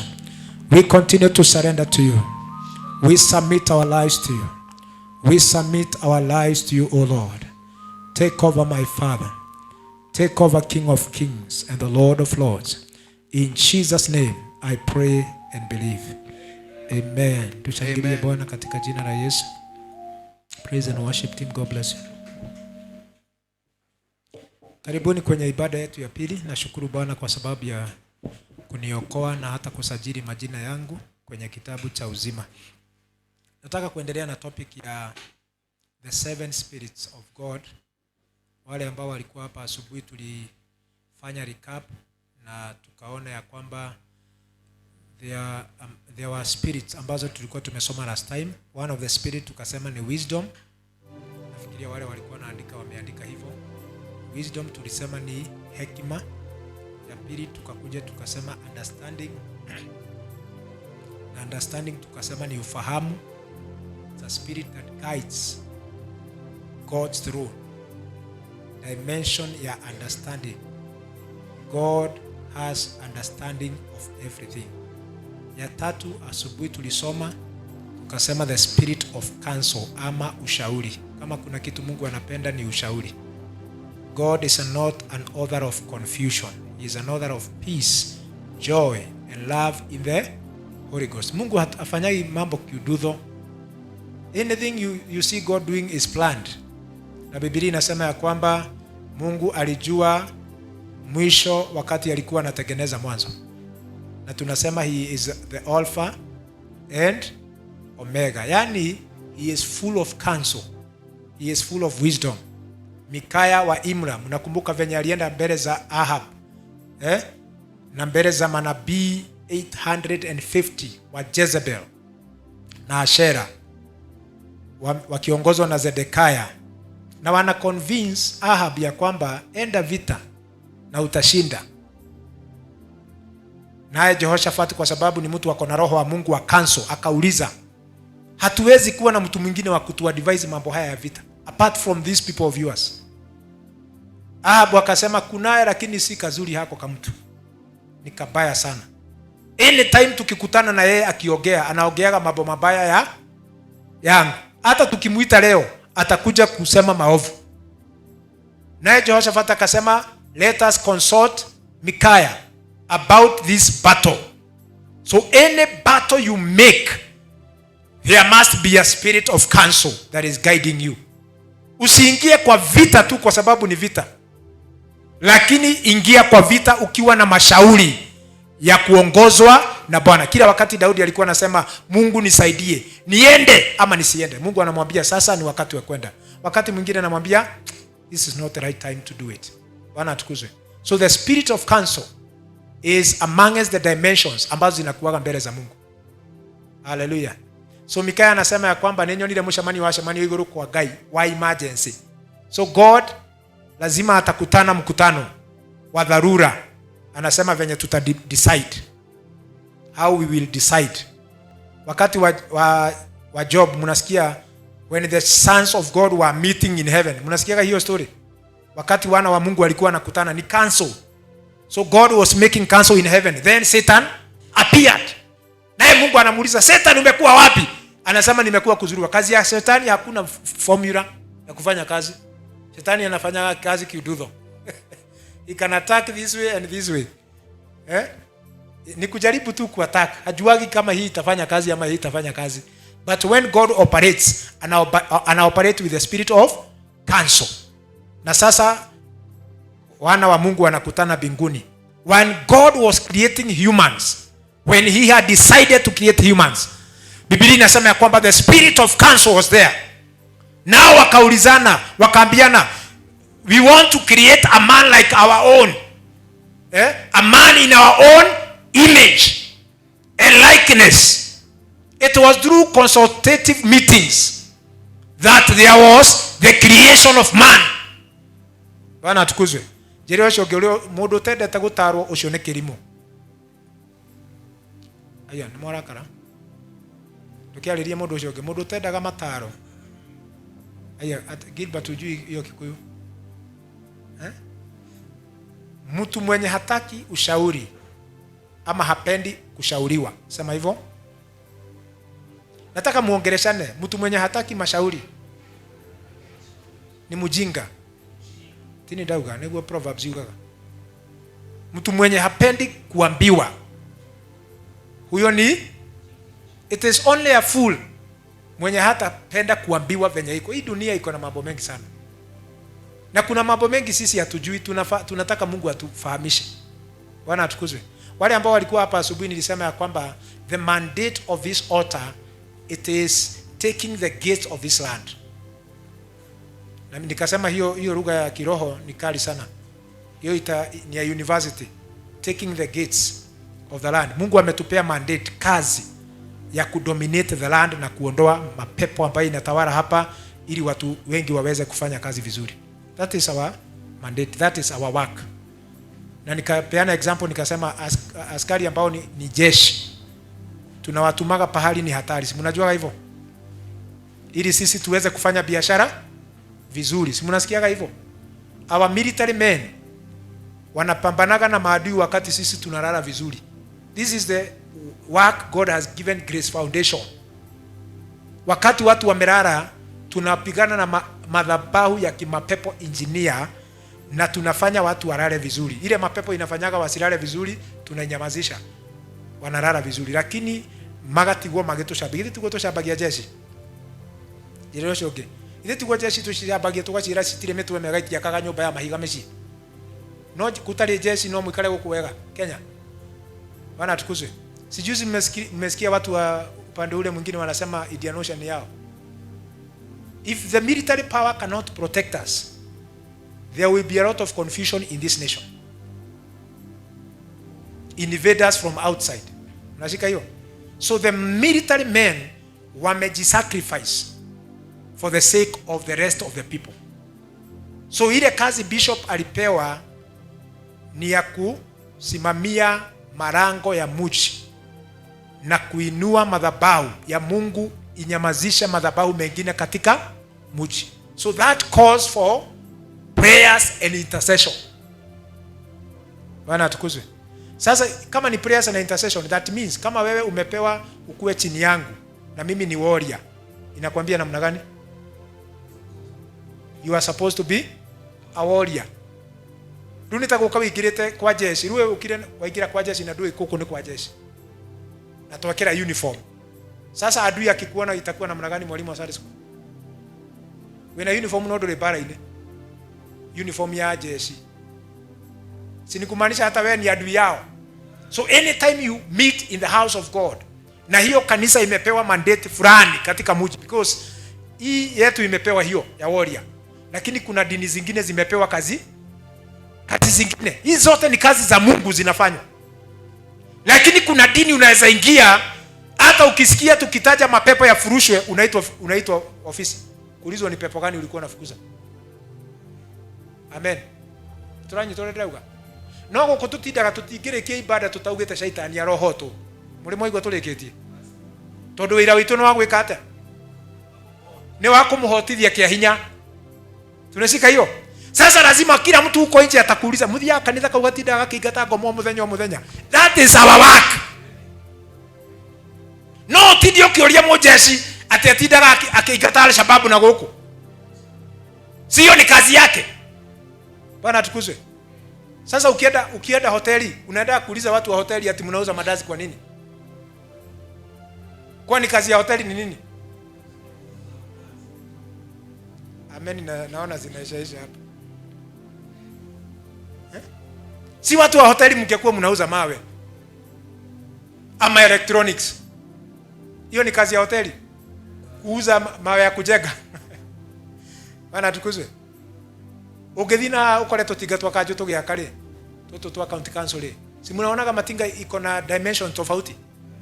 We continue to surrender to you. We submit our lives to you. We submit our lives to you, O Lord. Take over my Father. Take over King of Kings and the Lord of Lords. In Jesus' name I pray and believe. Amen. Tushangilie Bwana katika jina la Yesu. Praise and worship team. God bless you. Karibuni kwenye ibada yetu ya pili. Nashukuru Bwana kwa sababu ya kuniokoa na hata kusajili majina yangu kwenye kitabu cha uzima. Nataka kuendelea na topic ya the seven spirits of God. Wale ambao walikuwa hapa asubuhi tulifanya recap na tukaona ya kwamba there were spirits ambazo tulikuwa tumesoma last time. One of the spirit tukasema ni wisdom. Nafikiria wale walikuwa naandika wameandika hivyo. Wisdom tulisema ni hekima. Ya pili tukakuja tukasema understanding. Na understanding tukasema ni ufahamu. It's a spirit that guides God's throne. Dimension ya understanding. God has understanding of everything. Ya tatu asubuhi tulisoma tukasema the spirit of counsel ama ushauri. Kama kuna kitu Mungu anapenda ni ushauri. God is not an author of confusion. He is an author of peace, joy and love in the Holy Ghost. Mungu hafanyagi mambo kiududo. Anything you see God doing is planned. Na Biblia inasema ya kwamba Mungu alijua mwisho wakati alikuwa anatengeneza mwanzo. Na tunasema he is the Alpha and Omega. Yani he is full of counsel. He is full of wisdom. Mikaya wa Imra, mnakumbuka venye alienda mbele za Ahab. Na mbele za manabii 850 wa Jezebel na Ashera wakiongozwa na Zedekiah. Na wana convince Ahab ya kwamba enda vita na utashinda. Naye Jehoshaphat kwa sababu ni mtu ako na roho wa Mungu wa counsel, akauliza, hatuwezi kuwa na mtu mwingine wa kutuadvise mambo haya ya vita apart from these people of yours. Ahabu akasema kunaye, lakini si kazuri hako kama mtu, ni kabaya sana. Anytime tukikutana na yeye akiongea, anaongeaga mambo mabaya yangu. Hata tukimuita leo atakuja kusema maovu. Naye Jehoshaphat akasema, let us consult Micaiah about this battle. So any battle you make, there must be a spirit of counsel that is guiding you. Usiingie kwa vita tu kwa sababu ni vita, lakini ingia kwa vita ukiwa na mashauri ya kuongozwa na Bwana. Kila wakati Daudi alikuwa anasema, Mungu nisaidie, niende ama nisiende. Mungu anamwambia sasa ni wakati wa kwenda. Wakati mwingine anamwambia this is not the right time to do it. Bwana atukuzwe. So the spirit of counsel is amongst the dimensions ambazo zinakuwa mbele za Mungu. Hallelujah. So Micaiah anasema ya kwamba nenyo nile mushamani wa shamani iguru kwa gai wa emergency. So God lazima atakutana mkutano wa dharura. Anasema venye tuta decide how we will decide. Wakati wa Job mnasikia when the sons of God were meeting in heaven. Mnasikia hiyo story? Wakati wana wa Mungu walikuwa nakutana ni council. So God was making council in heaven. Then Satan appeared. Naye Mungu anamuuliza, Satan umekuwa wapi? Anasema nimekuwa kuzuriwa. Kazi ya Shetani hakuna formula ya kufanya kazi. Shetani anafanya kazi kiududho. He can attack this way and this way. Ni kujaribu tu kuattack. Hajuagi kama hii itafanya kazi ama hii itafanya kazi. But when God operates, ana operate with the spirit of counsel. Na sasa wana wa Mungu wanakutana mbinguni. When God was creating humans, when he had decided to create humans, Biblia inasema ya kwamba the spirit of counsel was there. Nao wakaulizana, wakaambiana, we want to create a man like our own. A man in our own image and likeness. It was through consultative meetings that there was the creation of man. Bwana atukuzwe. Jeri washo gyo mundu tendete gutarwo ucio ni kirimo. Aya ni morakara. Tukiaririe mundu ucio gyo mundu tendaga mataro. Aya Gilbert ujui hiyo Kikuyu. Mtu mwenye hataki ushauri ama hapendi kushauriwa. Sema hivyo. Nataka muongeleshane. Mtu mwenye hataki mashauri ni mjinga. Tini dauga nego Proverbs yugaga. Mtu mwenye hapendi kuambiwa, huyo ni it is only a fool mwenye hatapenda kuambiwa venye iko. Hii dunia iko na mambo mengi sana. Na kuna mambo mengi sisi hatujui, tunataka Mungu atufahamishe. Bwana atukuzwe. Wale ambao walikuwa hapa asubuhi nilisema ya kwamba the mandate of this altar, it is taking the gates of this land. Na nikasema hiyo lugha ya kiroho ni kali sana. Hiyo ni ya university, taking the gates of the land. Mungu ametupea mandate, kazi ya kudominate the land na kuondoa mapepo ambayo inatawala hapa ili watu wengi waweze kufanya kazi vizuri. That is our mandate, that is our work. Na nikapeana example nikasema askari ambao ni jeshi. Tunawatumaga pahali ni hatari. Si mnajua hivyo? Ili sisi tuweze kufanya biashara vizuri. Si mnasikiaga hivyo? Our military men wanapambanaga na maadui wakati sisi tunalala vizuri. This is the work God has given Grace Foundation. Wakati watu wamelala, tunapigana na madhabahu ya kimapepo engineer na tunafanya watu walale vizuri. Ile mapepo inafanyaga wasilale vizuri, tunanyamazisha. Wanalala vizuri. Lakini magatigwo magetoshabagia. Ile tugotoshabagia jeshi. Ile shoge. Ile tugojeshi tushabagia tugashira sitire metwe megaitia kaga nyumba ya mahiga meci. No kutari jeshi no mwikale gukuwega Kenya. Bwana atukuzwe. Sijuzi mmesikia watu wa upande ule mwingine wanasema Indian Ocean yao. If the military power cannot protect us, there will be a lot of confusion in this nation. Invaders from outside. Unashika hiyo? So the military men wamejisacrifice for the sake of the rest of the people. So ile kazi bishop alipewa ni ya kusimamia malango ya mji na kuinua madhabahu ya Mungu inyamazisha madhabahu mengine katika mji. So that calls for prayers and intercession. Bwana atukuzwe. Sasa kama ni prayers and intercession, that means kama wewe umepewa ukuwe chini yangu na mimi ni warrior, inakwambia namna gani? You are supposed to be a warrior. Runi taguka wigirite kwa jeshi, ruwe ukire waigira kwa jeshi na ndui kuku ni kwa jeshi. Na tuwekera uniform. Sasa adui akikuona itakuwa namna gani mwalimu wa Sunday school? Wena uniform no nduri bara ine. Uniform ya jeshi. Sini kumaanisha hata wewe ni adui yao. So anytime you meet in the house of God, na hiyo kanisa imepewa mandate fulani katika mji, because hii yetu imepewa hiyo ya warrior, lakini kuna dini zingine zimepewa kazi zingine. Hizi zote ni kazi za Mungu zinafanywa, lakini kuna dini unaweza ingia hata ukisikia tukitaja mapepo ya furushwe unaitwa ofisi, kuulizwa ni pepo gani ulikuwa unafukuza. Amen. Turanyi torendauga no guko tutindaga tutingirikie ibada tutaugite shaitani ya roho tu muri moigwa tureketie tondu wira witu no wagwika ate ni wa kumuhotithia kia hinya. Tunashika hiyo. Sasa lazima kila mtu huko nje atakuuliza muthia kanitha kauga tindaga kingata ngomo muthenya. That is our work. No tindio kioria mujeshi ati atindaga akingata Al-Shabaab na guku, sio ni kazi yake. Bwana atukuzwe. Sasa ukienda hoteli unaenda kuuliza watu wa hoteli ati mnauza madazi kwa nini? Kwani kazi ya hoteli ni nini? Amen. Naona zinaisha hapa. Si watu wa hoteli mngekuwa mnauza mawe ama electronics. Hiyo ni kazi ya hoteli, kuuza mawe ya kujenga. Bwana tukuzwe. Ugethina ukore tutingatwa kanju tugiakare tutu twa county council, si mnaonaga matinga iko na dimension tofauti,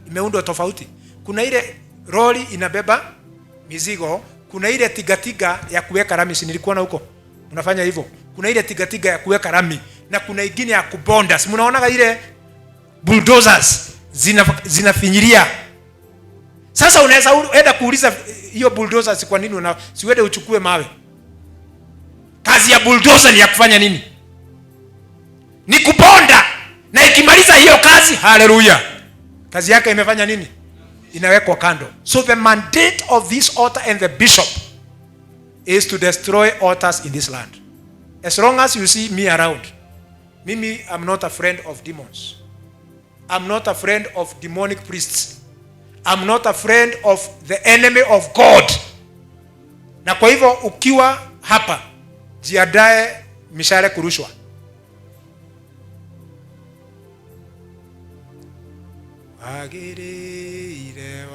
imeundwa tofauti. Kuna ile lori inabeba mizigo, kuna ile tigatiga ya kuweka rami, si nilikuwa na huko unafanya hivyo. Kuna ile tigatiga ya kuweka rami na kuna ingine ya kubonda, si mnaonaga ile bulldozers zinafinyiria. Sasa unaweza enda kuuliza hiyo bulldozers kwa nini siwede uchukue mawe? Kazi ya bulldozer ni ya kufanya nini? Ni kubonda. Na ikimaliza hiyo kazi, haleluya, kazi yake imefanya nini? Inawekwa kando. So the mandate of this altar and the bishop is to destroy altars in this land. As long as you see me around, mimi, I'm not a friend of demons. I'm not a friend of demonic priests. I'm not a friend of the enemy of God. Na kwa hivyo ukiwa hapa, jiadae mishale kurushwa. Wagire.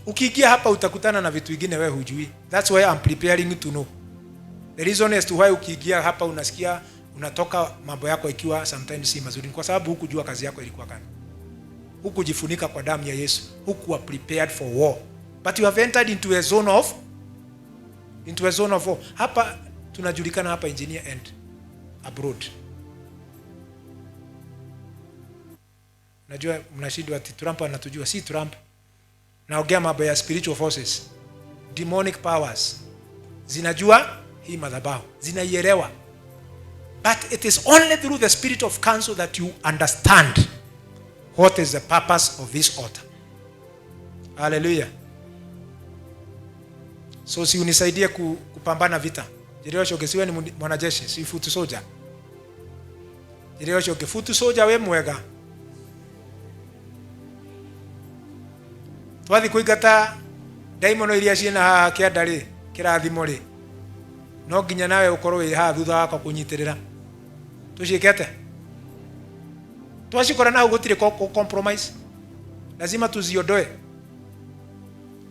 Ukiingia hapa utakutana na vitu vingine wewe hujui. That's why I'm preparing to know. The reason as to why ukiingia hapa unasikia unatoka mambo yako ikiwa sometimes si mazuri, kwa sababu hukujua kazi yako ilikuwa gani. Hukujifunika kwa damu ya Yesu. Hukuwa prepared for war. But you have entered into a zone of war. Hapa tunajulikana hapa engineer and abroad. Najua mnashindwa ati Trump anatujua. Si Trump. Naongea mambo ya spiritual forces. Demonic powers. Zinajua hii madhabahu. Zinaielewa. But it is only through the spirit of counsel that you understand what is the purpose of this altar. Hallelujah. So si unisaidie kupambana vita. Jireo shoge siwe ni mwanajeshi, si foot soldier. Jireo shoge foot soldier we mwega. Twathi kuigata daimono iria ciena kiandari kirathimo ri. No nginya nawe ukorwo wi ha thutha wako kunyitirira. Tushikete. Twashikora na ugutire compromise. Lazima tuziondoe.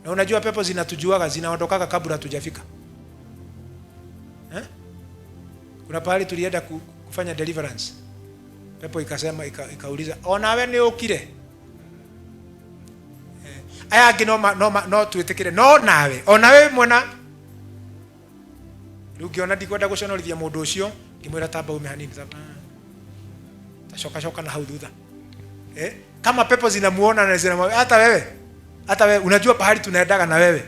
Na unajua pepo zinatujuaga, zinaondokaga kabla hatujafika. Kuna pahali tulienda kufanya deliverance. Pepo ikasema ikauliza, "Ona wewe ni ukire?" Aya no tuitikire. No nawe. Ona wewe mwana. Rugiona ndikwenda guconorithia mundu ucio, ngimwira tamba ume hanini. Tashoka na hau thutha. Kama pepo zinamuona na zinamwambia hata wewe unajua pahali tunaendaga na wewe,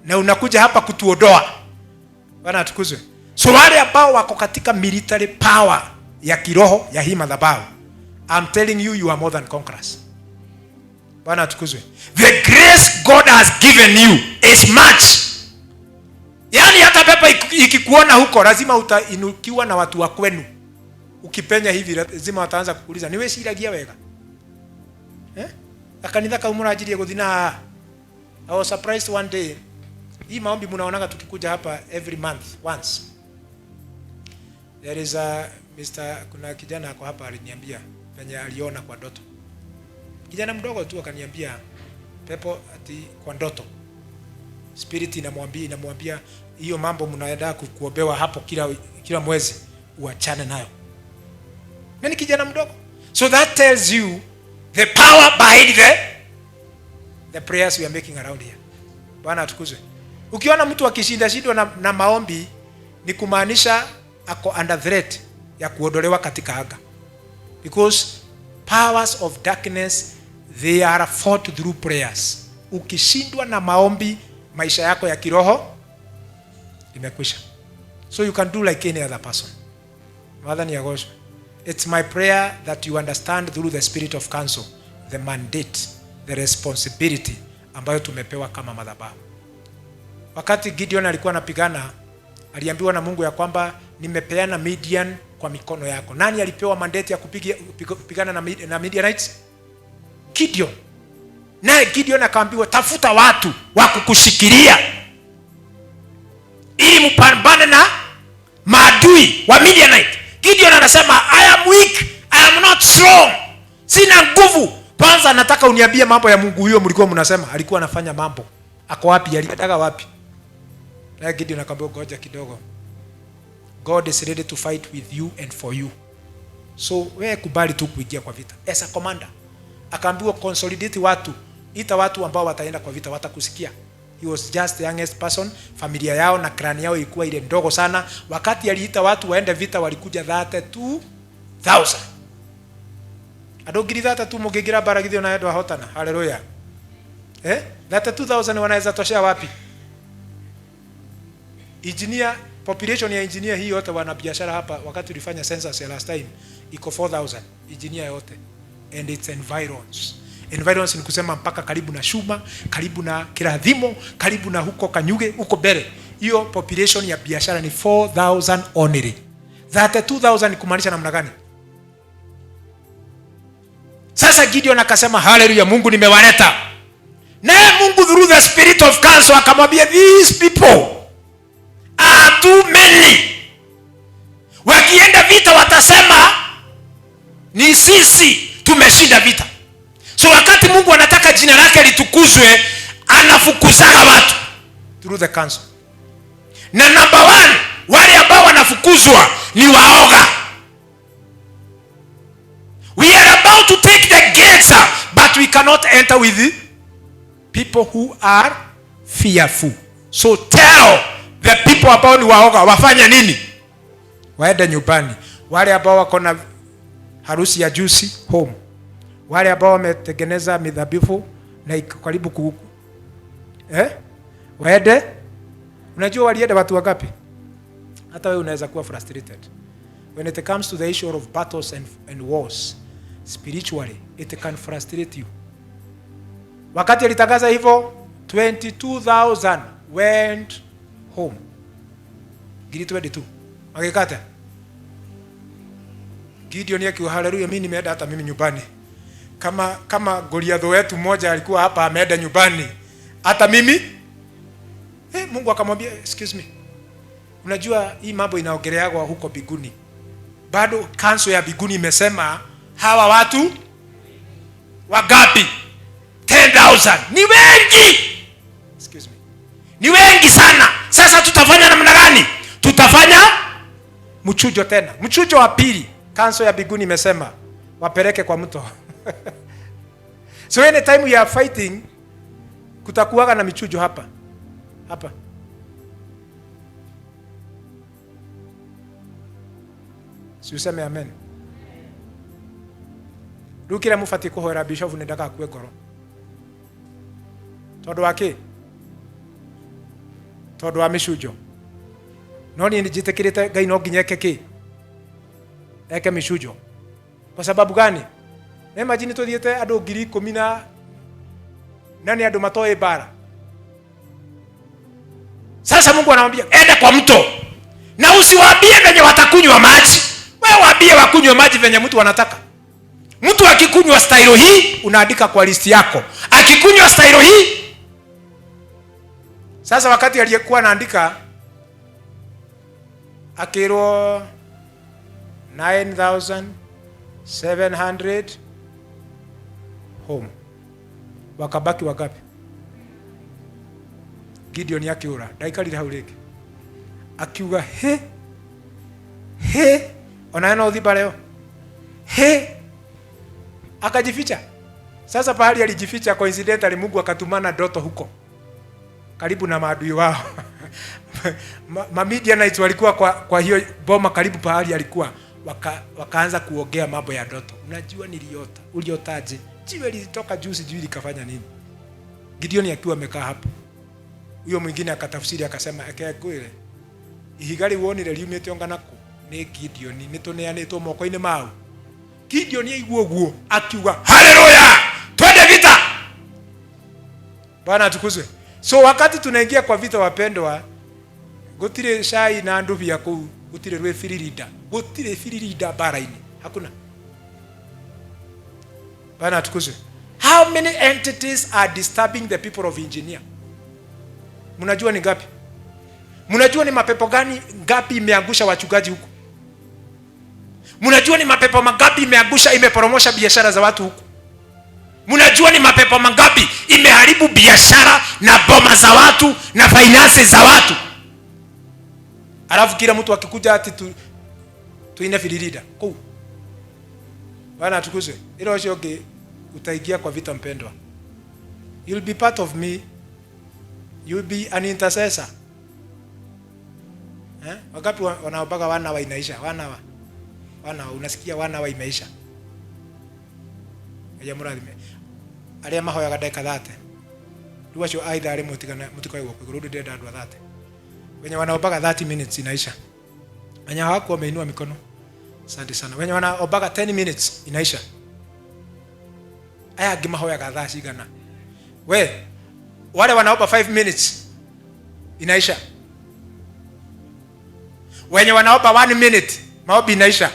na unakuja hapa kutuodoa. Bwana atukuzwe. So wale ambao wako katika military power ya kiroho ya hii madhabahu, I'm telling you, you are more than conquerors. Bwana atukuzwe. The grace God has given you is much. Yaani hata pepo ikikuona huko lazima utainukiwa na watu wa kwenu. Ukipenya hivi lazima wataanza kukuuliza, niwe shiragia wega? Akanitha kaumura ajili ya guthina. I was surprised one day. Hii maombi mnaonaga tukikuja hapa every month once. There is kuna kijana ako hapa aliniambia penye aliona kwa ndoto. Kijana mdogo tu akaniambia pepo ati kwa ndoto. Spirit inamwambia hiyo mambo mnaenda kuobewa hapo kila mwezi uachane nayo. Nani kijana mdogo? So that tells you the power behind the prayers we are making around here. Bwana atukuzwe. Ukiona mtu akishindwa na maombi ni kumaanisha ako under threat ya kuondolewa katika anga. Because powers of darkness, they are fought through prayers. Ukishindwa na maombi, maisha yako ya kiroho imekwisha. So you can do like any other person. Mother ni yagoshwe. It's my prayer that you understand through the spirit of counsel the mandate, the responsibility ambayo tumepewa kama madhabahu. Wakati Gideon alikuwa anapigana, aliambiwa na Mungu ya kwamba nimepeana Midian kwa mikono yako. Nani alipewa mandate ya kupigana na Midianites? Gideon. Naye Gideon akaambiwa tafuta watu wa kukushikilia ili mpambane na maadui wa Midianite. Gideon anasema I am weak, I am not strong. Sina nguvu. Kwanza nataka uniambie mambo ya Mungu huyo mlikuwa mnasema alikuwa anafanya mambo. Ako wapi? Alitaka wapi? Na Gideon akamwambia ngoja kidogo. God is ready to fight with you and for you. So wewe kubali tu kuingia kwa vita. As a commander. Akaambiwa consolidate watu. Ita watu ambao wataenda kwa vita, watakusikia. He was just the youngest person. Familia yao na clan yao ilikuwa ile ndogo sana. Wakati aliita watu waende vita walikuja 32,000. Adogiri 32 mugigira baragithio na yendo hotana. Hallelujah. 32,000 wanaweza toshea wapi? Engineer population ya engineer hii yote wana biashara hapa wakati tulifanya census ya last time iko 4,000 engineer yote, and it's environs ni kusema mpaka karibu na Shuma, karibu na Kiradhimo, karibu na huko Kanyuge, huko Bere. Hiyo population ya biashara ni 4,000 only. 32,000 ni kumaanisha namna gani? Sasa Gideon akasema hallelujah, Mungu nimewaleta. Naye Mungu through the spirit of counsel akamwambia these people are too many. Wakienda vita watasema ni sisi tumeshinda vita. So wakati Mungu anataka jina lake litukuzwe, anafukuzaga watu through the counsel. Na number 1, wale ambao wanafukuzwa ni waoga. We are about to take the gates, but we cannot enter with the people who are fearful. So tell the people ambao ni waoga wafanya nini? Waende nyumbani. Wale ambao wako na harusi ya juicy home. Wale ambao wametengeneza midhabifu na karibu kuhuku. Waende. Unajua walienda watu wangapi? Hata wewe unaweza kuwa frustrated. When it comes to the issue of battles and wars, spiritually, it can frustrate you. Wakati alitangaza hivyo, 22,000 went home. Gili 22. Magekata. Gideon akiwa hallelujah, mimi nimeenda hata mimi nyumbani. Kama Goliath wetu mmoja alikuwa hapa ameenda nyumbani. Hata mimi Mungu akamwambia excuse me. Unajua hii mambo inaongeleagwa huko biguni. Bado kanso ya biguni imesema hawa watu wagapi? 10,000. Ni wengi. Excuse me. Ni wengi sana. Sasa tutafanya namna gani? Tutafanya mchujo tena. Mchujo wa pili. Kanso ya biguni imesema wapeleke kwa mto. So any time we are fighting kutakuwa na michujo hapa. Hapa. Si useme amen. Rukira mufati kuhoera bishop ne ndaka kwe ngoro. Tondu wake. Tondu wa micujo. No ni njitikirite Ngai no nginya eke eke micujo. Kwa sababu gani? Imagine tuthiete andu 10,000 nani andu matoe bara. Sasa Mungu anamwambia enda kwa mto. Na usiwaambie venye watakunywa maji. Wewe waambie wakunywe maji venye mtu anataka. Mtu akikunywa style hii unaandika kwa listi yako. Akikunywa style hii. Sasa wakati aliyekuwa anaandika akiro 9,700 home. Wakabaki wagapi? Gideon yakiura ndaikarire hau rĩngĩ akiuga he ona no thiba leo akajificha. Sasa pahali alijificha coincidentally Mungu akatumana ndoto huko karibu na maadui wao. Midianites walikuwa kwa hiyo boma karibu pahali alikuwa, wakaanza kuongea mambo ya ndoto. Unajua niliota. Uliotaje? Jiwe lilitoka juu sijui likafanya nini. Gideon akiwa amekaa hapo. Huyo mwingine akatafsiri akasema kweli ihigari wonire liumete onganako ni Gideon nituneanitwo moko-ini mau. Gideon yaiguo guo akiuga haleluya, twende vita. Bwana atukuzwe. So wakati tunaingia kwa vita wapendwa, gutire shai na ndubi ya kuu, gutire rwe firirida, gutire firirida baraini, hakuna. Bwana atukuzwe. How many entities are disturbing the people of engineer? Mnajua ni ngapi? Mnajua ni mapepo gani ngapi imeangusha wachungaji huko? Mnajua ni mapepo mangapi imeangusha imeporomosha biashara za watu huko? Mnajua ni mapepo mangapi imeharibu biashara na boma za watu na finances za watu? Alafu kila mtu akikuja ati tuine firirida. Kwa Bwana atukuzwe. Ile washoge utaingia kwa vita mpendwa. You'll be part of me. You'll be an intercessor. Wakati wanaobaga wana wa inaisha, wana unasikia wana wa imeisha. Ya murali me. Aria mahoya gadeka thate. Ruwacho aidha ari mutiko yuko kurudu deda andwa thate. Wenye wanaobaga 30 minutes inaisha. Wenye hawako wameinua mikono. Asante sana. Wenye wanaobaga 10 minutes inaisha. Aya gimahoya gadha shigana. Wale wanaomba 5 minutes inaisha. Wenye wanaomba 1 minute maombi inaisha.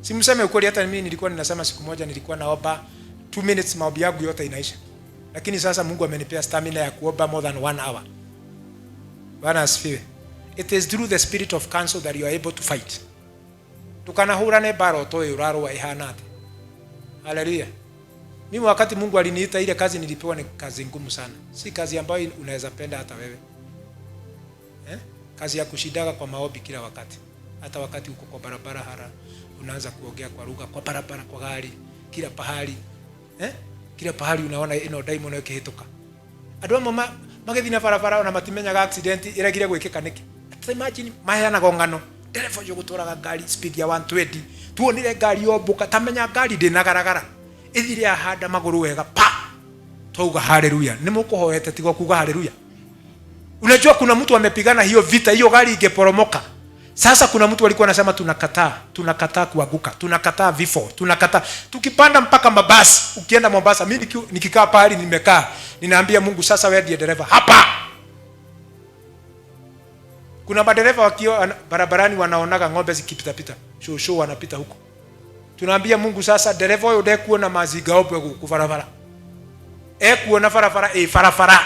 Simseme ukweli, hata mimi nilikuwa ninasema siku moja nilikuwa naomba 2 minutes maombi yangu yote inaisha. Lakini sasa Mungu amenipea stamina ya kuomba more than 1 hour. Bwana asifiwe. It is through the spirit of counsel that you are able to fight. Tukana hurane baro toyo raro wa ihanate. Hallelujah. Mimi wakati Mungu aliniita ile kazi nilipewa ni kazi ngumu sana. Si kazi ambayo unaweza penda hata wewe. Kazi ya kushidaga kwa maombi kila wakati. Hata wakati uko kwa barabara unaanza kuongea kwa lugha kwa barabara, kwa gari, kila pahali. Kila pahali unaona ino daimon yake hitoka. Adwa mama magethi na barabara na matimenya accident iregire gwikika niki. Imagine mahana gongano. Dereva yo gutoraga gari speed ya 120. Tuonire gari yobuka tamenya gari ndinagaragara. Ithire ahanda maguru wega pa. Twauga haleluya. Nimukuhoete tigo kuga haleluya. Unajua kuna mtu amepigana hiyo vita, hiyo gari ingeporomoka. Sasa kuna mtu alikuwa anasema tunakataa kuanguka, tunakataa vifo, tunakataa. Tukipanda mpaka mabasi, ukienda Mombasa, mimi nikikaa pahali nimekaa, ninaambia Mungu sasa wewe ndiye dereva hapa. Kuna madereva wakio barabarani wanaonaga ng'ombe zikipita, shosho wanapita huko. Tunaambia Mungu sasa dereva wewe ndiye kuona maziga hapo kufarafara. Kuona farafara farafara.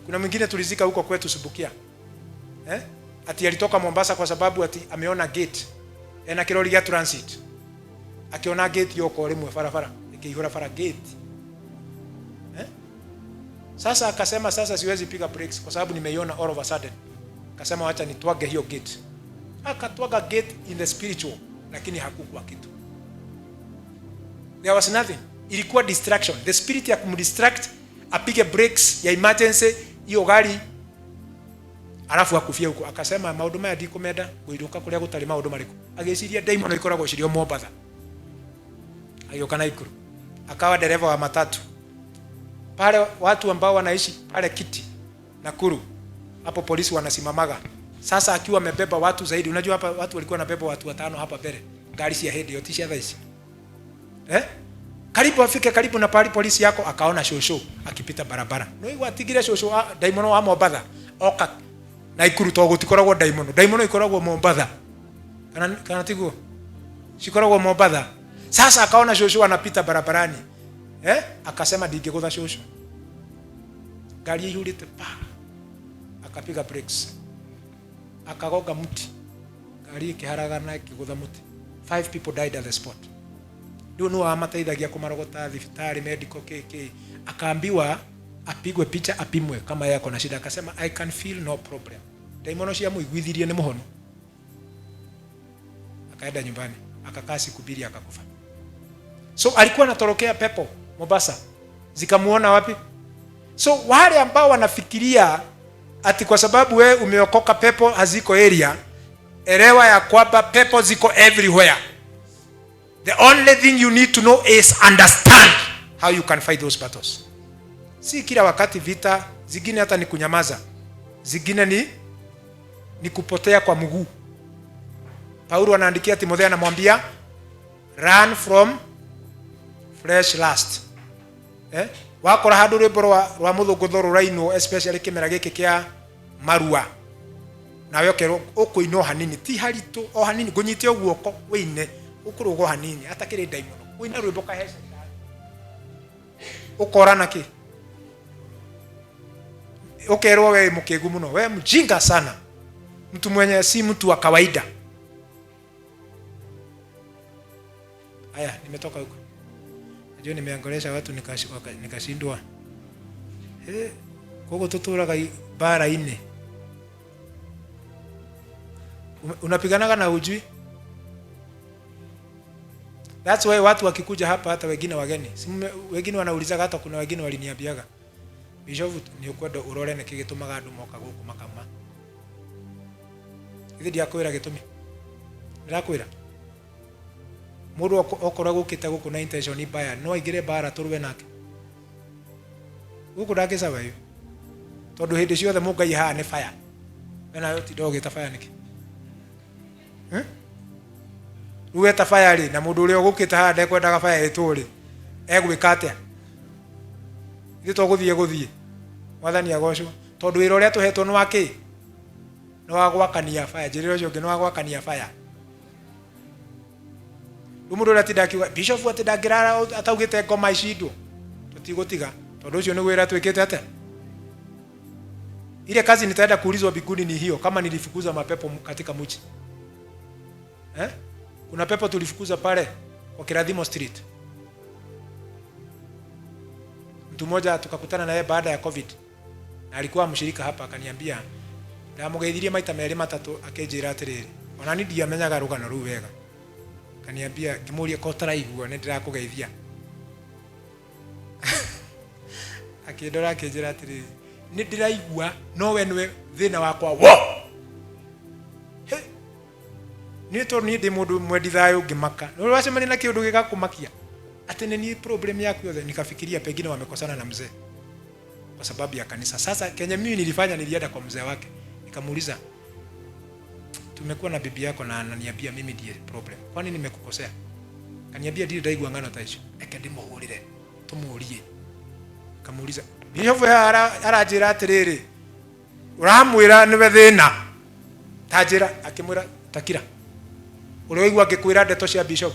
Kuna mwingine tulizika huko kwetu Subukia. Ati alitoka Mombasa kwa sababu ati ameona gate. Ena kirori ya transit. Akiona gate yoko limwe farafara. Ikihura fara gate. Sasa akasema sasa siwezi piga brakes kwa sababu nimeiona all of a sudden. Akasema acha nitwage hiyo gate. Akatwaga gate in the spiritual, lakini hakukuwa kitu. There was nothing. Ilikuwa distraction. The spirit ya kumdistract, apige brakes ya emergency hiyo gari, alafu akufia huko. Akasema maundu maya ndikumenda guiruka kuria gutari maundu mariko. Ageciria daimon ikoragwo cirio Mombasa. Agioka Naikuru. Akawa dereva wa matatu. Pale watu ambao wanaishi pale Kiti Nakuru, hapo polisi wanasimamaga. Sasa akiwa amebeba watu zaidi, unajua hapa watu walikuwa wanabeba watu 5 hapa mbele. Gari si ya head yote si hizi. Karibu afike karibu na pale polisi yako, akaona shosho akipita barabara. No watigire shosho Daimono wa Mombatha. Oka Naikuru to gutikoragwo Daimono. Daimono ikoragwo Mombatha. Kana tiguo. Sikoragwo Mombatha. Sasa akaona shosho anapita barabarani. Akasema ndingegutha shosho. Gari ihurite pa. Akapiga brakes. Akagoga mti. Gari ikiharagana ikigutha muti. 5 people died at the spot. Ndio no amateithagia kumarogota thibitari medical KK. Akaambiwa apigwe picha apimwe kama yako na shida. Akasema I can feel no problem. Daimono cia muigwithirie ni muhono. Akaenda nyumbani, akakaa siku 2 akakufa. So alikuwa anatorokea pepo Mombasa. Zikamuona wapi? So wale ambao wanafikiria ati kwa sababu we umeokoka pepo haziko area, elewa ya kwamba pepo ziko everywhere. The only thing you need to know is understand how you can fight those battles. Si kila wakati vita, zingine hata ni kunyamaza. Zingine ni kupotea kwa mguu. Paulo anaandikia Timotheo anamwambia run from flesh lust. Wakora handu rwimbo rwa muthungu ruraino especially kimera giki kia marua. Nawe okerwo ukuino hanini ti haritu o hanini gunyite guoko wine ukurugo hanini hata kire Daimono wina rwimbo kahesha ukora naki ukerwo we mukegu muno we mjinga sana mtu mwenye si mtu wa kawaida. Haya nimetoka huko. Najua nimeangelesha watu nikashindwa. Kogo tuturaga bara ine. Unapiganaga na ujui. That's why watu wakikuja hapa hata wengine wageni. Wengine wanaulizaga hata kuna wengine waliniambiaga. Bishop ni ukwenda urore ne kigitumaga andu moka guku makama. Ithi ndiakwira gitumi. Ndirakwira. Mundu okora gukite guku na intention mbaya no igire bara turwe nake. Guku ndake sawa hiyo. Tondu hindi ciothe mungai ha ne fire. Wena yo ti doge ta fire niki. Ruwe ta fire ri na mundu uri ogukite ha ndekwendaga fire ituri. Egwika atia? Ithi to guthie. Mwathani agocwo. Tondu wira uria tuhetwo ni waki. No wagwakania fire. Njiriro cio ngi no wagwakania fire. Umundo ati dakiwa bishop ati dagira ataugite ngoma icindo tutigutiga tondu ucio ni gwira twikite ate. Ile kazi nitaenda kuulizwa biguni ni hiyo kama nilifukuza mapepo katika mji. Kuna pepo tulifukuza pale kwa Kiradhimo Street. Mtu mmoja tukakutana naye baada ya COVID. Na alikuwa mshirika hapa akaniambia ndamugeithirie maita meri matatu akenjira atiriri. Ona ni ndiamenyaga rugano ru wega. Kaniambia ngimuria ko taraigua ni ndirakugeithia. Akindora akenjira atiriri. Ni ndiraigua no we nwe thina wakwa wo. Ni to ni ndi mundu mwendithayo ngimaka. No wacemani na kiundu gigakumakia. Ati ni problem yako yothe nikafikiria pengine wamekosana na mzee. Kwa sababu ya kanisa. Sasa Kenya mimi nilifanya nilienda kwa mzee wake. Nikamuuliza tumekuwa na bibi yako na ananiambia mimi ndiye problem. Kwani nimekukosea? Kaniambia ndire ndaigua ngano ta hizo. Eke ndimuhurire. Tumuurie. Kamuuliza. Bishop arajira atiriri. Uramwira niwe thina. Tajira akimwira takira. Uroigwa akikwira ndeto cia bishop.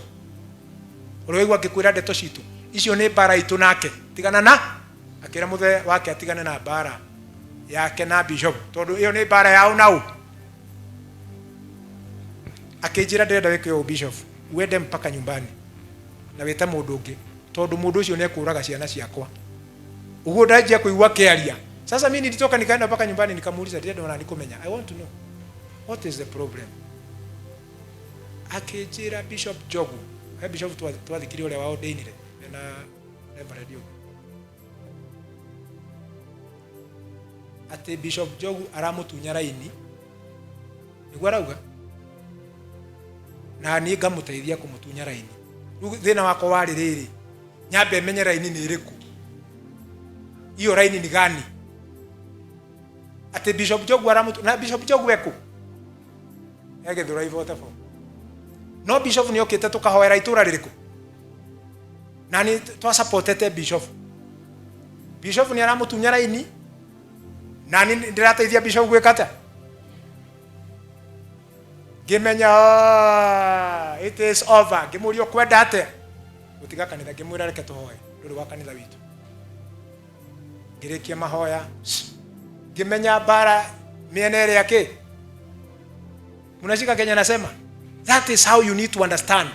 Uroigwa akikwira ndeto citu. Icio ni bara itu nake. Tigana na akira muthe wake atigane na bara yake na bishop. Tondu iyo ni bara yao nau. Akijira ndenda weke yo bishop. Wende mpaka nyumbani. Na weta mundu ungi. Tondu mundu ucio ne kuraga ciana ciakwa. Uguo ndajia kuigwa kiaria. Sasa mimi nilitoka nikaenda mpaka nyumbani nikamuuliza ndenda wana nikomenya. I want to know what is the problem. Akijira Bishop Jogu. He bishop twathikiri ule wao deinire na Reverend Jogu. Ate Bishop Jogu aramutunya raini. Niguo arauga. Na ni ngamuteithia kumutunya raini. thina wako wari riri nyambe menye raini ni iriku iyo raini ni gani ate Bishop Jogu aramutu na Bishop Jogu weko ege thura ivota fo no Bishop ni okite tukahoera itura ririku nani twa supportete Bishop ni aramutunya raini nani ndirateithia Bishop gwekata gimenya it is over gimurio kwenda ate utiga kanitha gimwira reke tuhoe nduri wa kanitha witu ngirikia mahoya gimenya bara mienere yake mnashika Kenya nasema that is how you need to understand.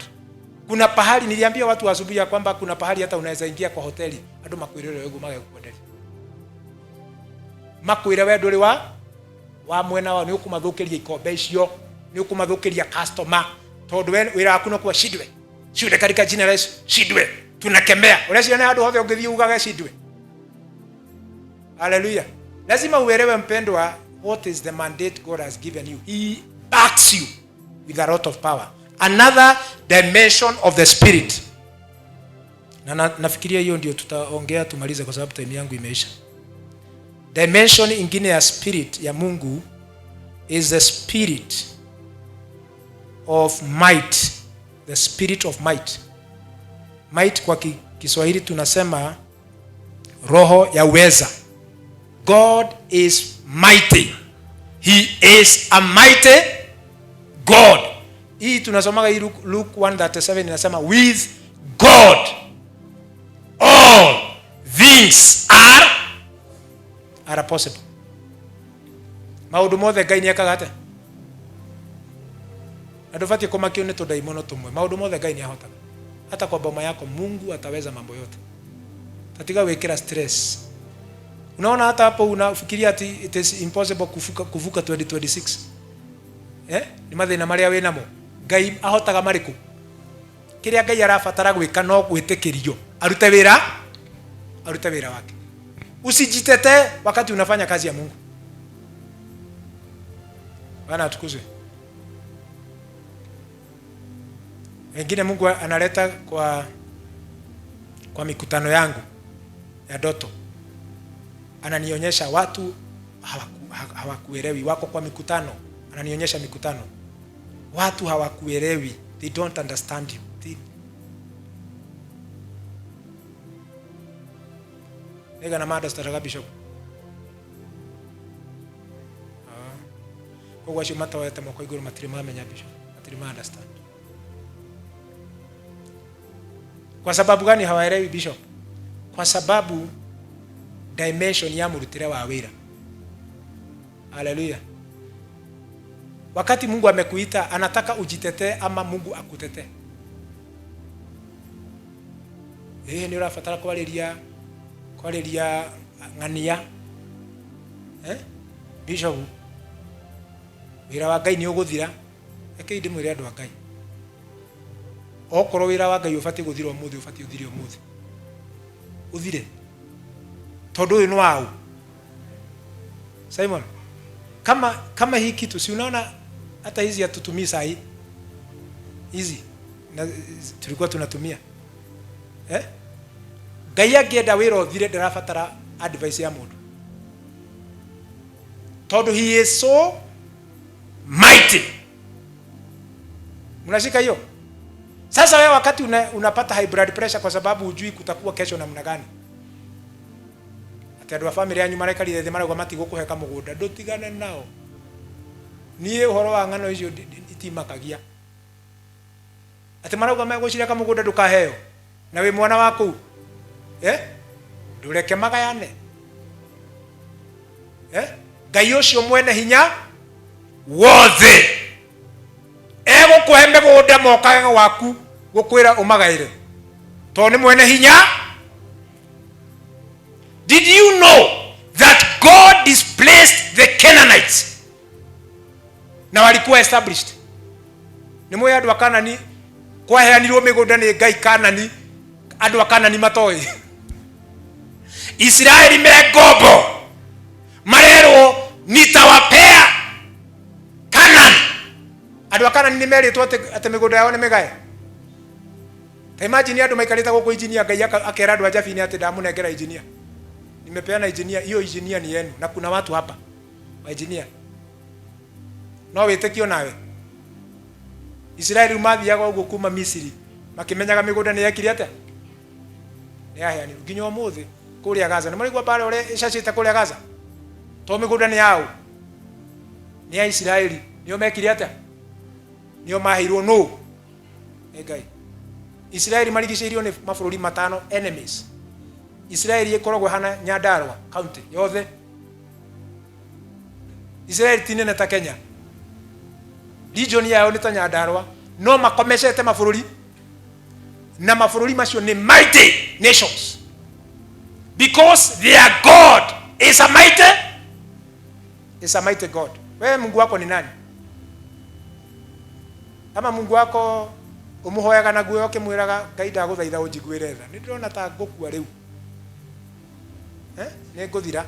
Kuna pahali niliambia watu asubuhi ya kwamba kuna pahali hata unaweza ingia kwa hoteli ando makwirire wewe magekuendele makwire wewe nduri wa mwena wa ni ukumathukiria ikombe icio ni ukumathukiria customer tondu we wira waku no kwa shidwe katika jina la Yesu shidwe tunakemea unasiona hado hothe ungithii ugaga shidwe. Hallelujah. Lazima uelewe mpendwa, what is the mandate God has given you. He backs you with a lot of power. Another dimension of the spirit. Na nafikiria hiyo ndio tutaongea tumalize kwa sababu time yangu imeisha. Dimension ingine ya spirit ya Mungu is the spirit of might. The spirit of might. Might kwa Kiswahili tunasema roho ya uweza. God is mighty. He is a mighty God. Hii tunasomaga hii Luke 1:37 inasema with God all things are possible. Maundu mothe Ngai niekaga ate adofati koma kione to daimono tumwe maundu mothe Ngai ni ahotaga hata kwa boma yako Mungu ataweza mambo yote tatiga wekera stress. Unaona hata hapo unafikiria ati it is impossible kuvuka 2026 ni mathina maria we namo Ngai ahotaga mariku kiria Ngai arabatara gwika no gwitikirio arute wira wake. Usijitete wakati unafanya kazi ya Mungu. Bwana atukuzwe. Wengine Mungu analeta kwa mikutano yangu ya Doto. Ananionyesha watu hawakuelewi wako kwa mikutano. Ananionyesha mikutano. Watu hawakuelewi. They don't understand you. Nega na mada staraga Bishop. Kwa washo mata wete moko iguru matrima menya Bishop. Matrima understand. Kwa sababu gani hawaelewi Bishop? Kwa sababu dimension ya murutire wa wira. Hallelujah. Wakati Mungu amekuita anataka ujitete ama Mungu akutete. Ni urafatara kwaleria ngania. Bishop. Wira wa Ngai ni uguthira. Eke ndi mwire andu wa Ngai. Okoro wira wa Ngai ufati guthira umuthi ufati uthire umuthi. Uthire. Tondu uyu ni wau. Simon. Kama hii kitu si unaona hata hizi hatutumii saa hii. Hizi na tulikuwa tunatumia. Ngai angienda wira uthire ndarabatara advice ya mundu. Tondu he is so mighty. Mnashika hiyo? Sasa wewe wakati unapata high blood pressure kwa sababu hujui kutakuwa kesho namna gani. Ati andu a family yanyu marekari the mara kwa mati gukuheka mugunda ndutigane nao. Nie uhoro wa ngano icio itimakagia. Ati mara kwa megucira ka mugunda ndukaheo. Na we mwana waku. Ndureke magayane. Ngai ucio mwene hinya wothe ego kuhembe mugunda mokaga waku gukwira umagaire to ni mwene hinya. Did you know that God displaced the Canaanites? Na walikuwa established. Ni moyo andu akanani kwa heanirwo migunda ni Ngai Kanani andu akanani matoi. Israeli megombo marero nitawapea Canaan. Andu akanani ni meritwo ate migunda yao ni migae. Ta imagine andu maikarita guku engineer Ngai akera andu ajabini ati ndamunengera engineer. Nimepeana engineer, hiyo engineer ni yenu na kuna watu hapa wa engineer. No witikio nawe. Israeli mathiaga uguo kuma Misiri makimenyaga migunda ni yakiri atia. Ni aheani nginya umuthi kuria Gaza. Ni murigwa pale ore icacite kuria Gaza. To migunda ni yao. Ni ya Israeli. Nio mekiri atia. Nio mahirwo no. Ngai. Israeli marigiceirio ni mabũrũri matano enemies. Israeli ikoragwo hana Nyandarua county yothe. Israeli tinene ta Kenya. Region yao ni ta Nyandarua no makomecete mabũrũri na mabũrũri macio ni mighty nations because their God is a mighty God. Wewe Mungu wako ni nani? Kama Mungu wako umuhoyaga na guoya ukimwiraga Ngai ndaguthaitha unjiguire tha, ni ndirona ta ngukua riu ni nguthira.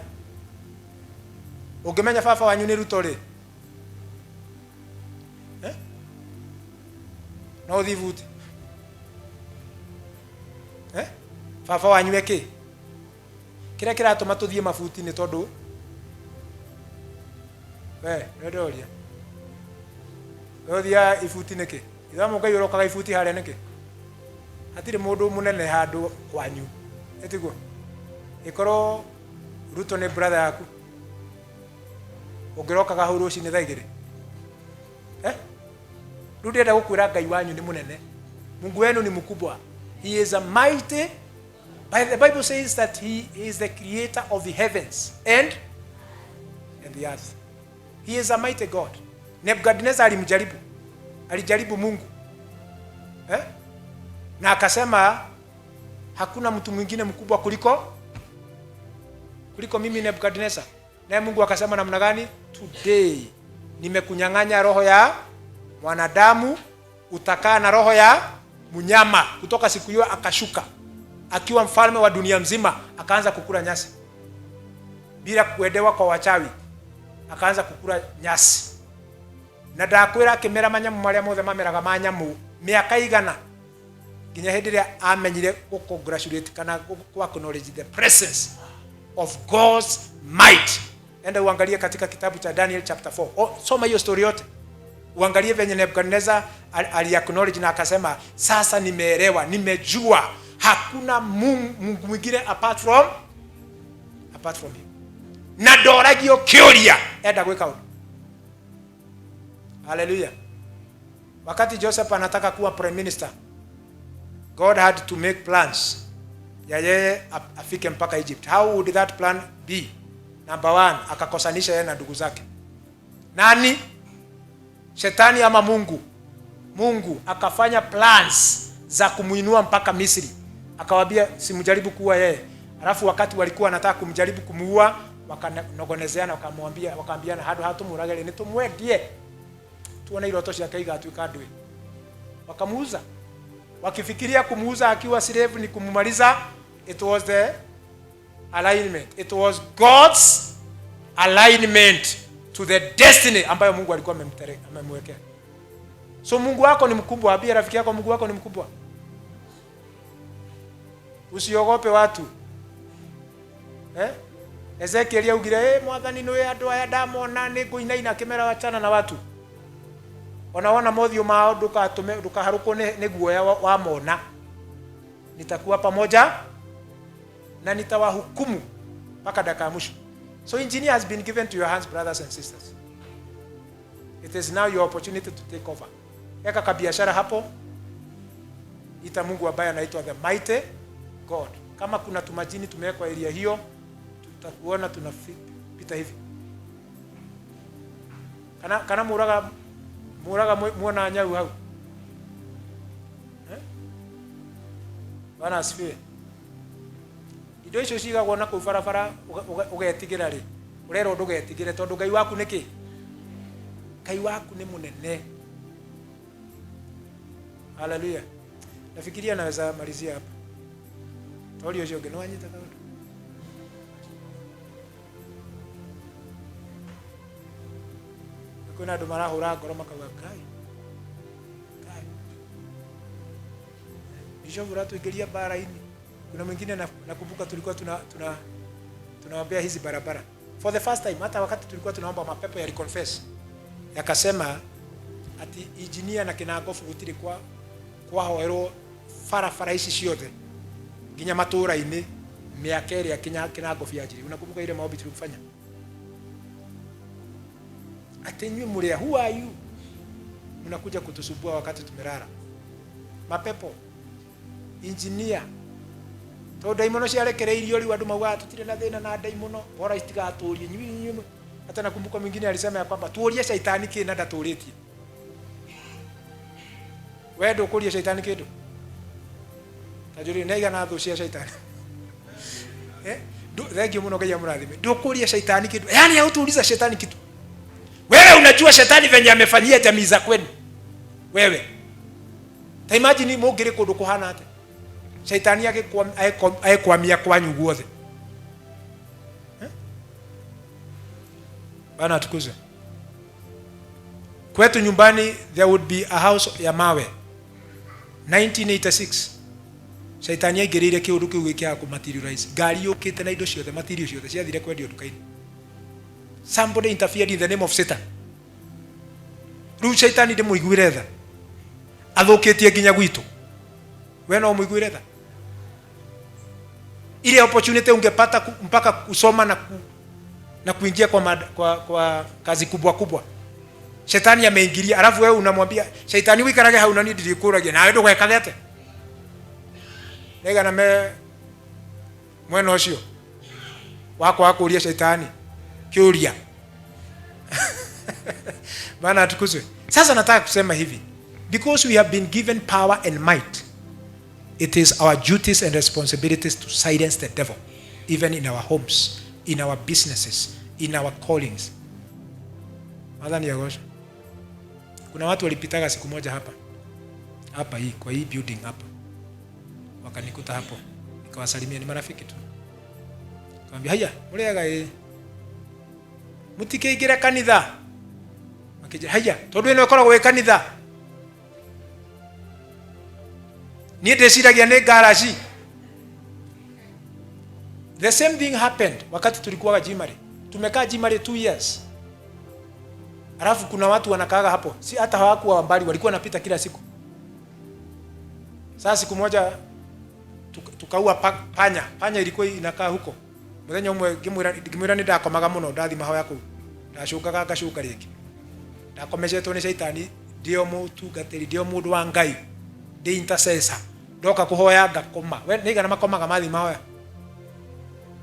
Ungimenya baba wanyu ni ruto ri no thivuti baba wanyu eki kira kiratuma tuthie mabuti ni tondu ndoria othia ibuti niki ithamu Ngai urokaga ibuti haria niki atiri mundu munene handu kwanyu etiguo ikoro ruto ni brother yaku ungirokaga hau rucini thaa igiri ndirenda gukwira Ngai wanyu ni munene. Mungu wenu ni mkubwa. He is a mighty. The Bible says that he is the creator of the heavens and the earth. He is a mighty God. Nebukadnezar alijaribu Mungu na akasema hakuna mtu mwingine mkubwa kuliko mimi Nebukadnezar. Na Mungu akasema namna gani? Today nimekunyang'anya roho ya mwanadamu, utakaa na roho ya mnyama. Kutoka siku hiyo akashuka akiwa mfalme wa dunia mzima, akaanza kukula nyasi bila kuendewa kwa wachawi, akaanza kukula nyasi. Na ndakwira akimera manyamu maria mothe mameraga manyamu miaka igana nginya hindi ria amenyire congratulate kana ku acknowledge the presence of God's might. Enda uangalie katika kitabu cha Daniel chapter 4. Soma hiyo story yote. Uangalie venye Nebukadnezar ali-acknowledge na akasema sasa nimeelewa, nimejua hakuna Mungu mwingine apart from him. Na ndoragio kiuria enda gwika undu. Hallelujah. Wakati Joseph anataka kuwa prime minister, God had to make plans ya yeye afike mpaka Egypt. How would that plan be? Number 1, akakosanisha yeye na ndugu zake. Nani? Shetani ama Mungu? Mungu akafanya plans za kumuinua mpaka Misri. Akawaambia simjaribu kuwa yeye. Alafu wakati walikuwa wanataka kumjaribu kumuua, wakanogonezeana wakaambiana hatumuragele nitumwendie. Tuone iroto ciake igatuika ndui. Wakamuuza. Wakifikiria kumuuza akiwa slave ni kumumaliza. It was the alignment. It was God's alignment to the destiny ambayo Mungu alikuwa amemwekea. So Mungu wako ni mkubwa. Ambia rafiki yako Mungu wako ni mkubwa. Usiogope watu. Ezekiel augire mwathani niwe andu aya ndamona ni nguinaina kimera wachana na watu. Wanaona mothio mao dukaharukwo ni guoya wa mona. Nitakuwa pamoja na nitawahukumu mpaka dakika mwisho. So engineer has been given to your hands, brothers and sisters. It is now your opportunity to take over. Eka kabiashara hapo. Ita Mungu ambaye anaitwa the mighty God. Kama kuna tumajini tumewekwa area hiyo, tutakuona tunapita hivi. Kana muraga muona nyau hau. Bana asifiwe. Indo icio cigagwo na kuu barabara ugetigira ri. Urero ndugetigire tondu Ngai waku niki? Ngai waku ni munene. Hallelujah. Nafikiria naweza malizia hapa. Tori ucio ngeno wanyita kaundu. Kuna andu marahura ngoro makauga Ngai. Bishop Rato ingilia bara hili. Kuna mwingine nakumbuka tulikuwa tunaombea hizi barabara. For the first time, hata wakati tulikuwa tunaomba mapepo ya reconfess. Yakasema ati engineer na kina gofu gutiri kwa hoero fara ici ciothe. Ginya matura ini miaka ĩrĩa kina gofu ya jiri. Unakumbuka ile maombi tulifanya? Ati nyinyi mlia, who are you? Mnakuja kutusubua wakati tumelala. Mapepo engineer to daimono ciarekereirio riu andu mauga tutire na thina na daimono bora itigaturie nyinyi. Hata nakumbuka mwingine alisema ya kwamba tuurie shaitani kina ndaturitie. Wewe ndo kuria shaitani kitu. Tajuri neiga na thu cia shaitani. Thank you muno Ngai amurathime. Ndo kuria shaitani kitu. Yaani hautuuliza shetani kitu. Wewe unajua shetani venye amefanyia jamii za kwenu. Wewe. Ta imagine mugire kundu kuhana ate. Shaitani yake aekwamia kwanyu guothe. Bana tukuzwe. Kwetu nyumbani there would be a house ya mawe. 1986. Shaitani aigirire kiundu kiu gikia ku materialize. Gari yukite na indo ciothe material ciothe ciathire kwendio dukaini. Somebody interfered in the name of Satan. Ru shaitani de muiguire tha. Athukitie nginya gwitu. We no muiguire tha. Ile opportunity ungepata mpaka kusoma na kuingia kwa kazi kubwa. Shetani ameingilia, alafu wewe unamwambia shaitani wikarage hau na ndikuragia na wewe ndugekagete. Nega na me mweno ucio wako akuria shaitani kiuria. Bana tukuzwe. Sasa nataka kusema hivi, because we have been given power and might, it is our duties and responsibilities to silence the devil, even in our homes, in our businesses, in our callings. Madhani ya gosho. Kuna watu walipitaga siku moja hapa hii kwa hii building hapa, wakanikuta hapo, nikawasalimia, ni marafiki tu. Nikamwambia haya muriaga mutikeigire kanitha. Makija haya tondu ino ikoragwo we kanitha. Ni ndeciragia ni garage. The same thing happened wakati tulikuwa Jimari. Tumekaa Jimari 2 years. Alafu kuna watu wanakaaga hapo. Si hata hawakuwa mbali, walikuwa wanapita kila siku. Sasa siku moja tukaua panya. Panya ilikuwa inakaa huko. Muthenya umwe ngimwira ni ndakomaga muno ndathi mahoya ku. Ndashukaga ngashuka riki. Ndakomecetwo ni shaitani ndio mutungatiri ndio mundu wa Ngai. Ndi intercessor. Ndoka kuhoya ngakoma. We niga na makomaga mathi mahoya.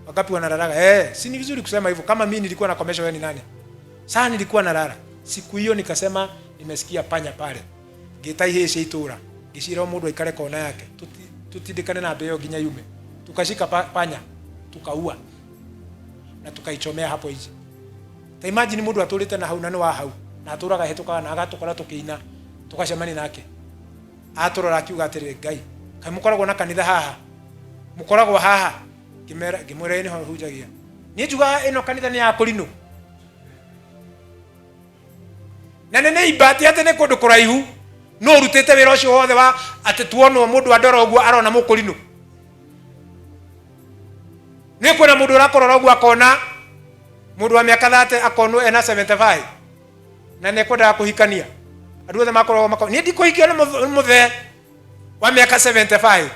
Wakapi wanalalaga. Si ni vizuri kusema hivyo. Kama mimi nilikuwa nakomesha wewe ni nani? Sasa nilikuwa nalala. Siku hiyo nikasema nimesikia panya pale. Ngita ihe sheitura. Gishira mundu aikare kona yake. Tutindikane na mbeo ginya yume. Tukashika panya, tukaua. Na tukaichomea hapo hizi. Ta imagine mundu aturite na hau na wa hau. Na aturaga hetuka na agatukora tukiina. Tukacemani nake. Aturora akiuga atiri Ngai. Kai mukoragwo na kanitha haha. Mukoragwo haha. Gimwera ni ho hujagia. Ni juga ino kanitha ni ya Korino. Na nene ibati ate ne kundu kuraihu no rutete wira ucio wothe wa ate tuonwo mundu andora uguo arona Mukorino. Ni kwena mundu urakorora uguo akona mundu wa miaka 30 akonwo ena 75 na ne kwenda kuhikania andu othe makorwo ni ndikuhikia na muthe wa miaka 75.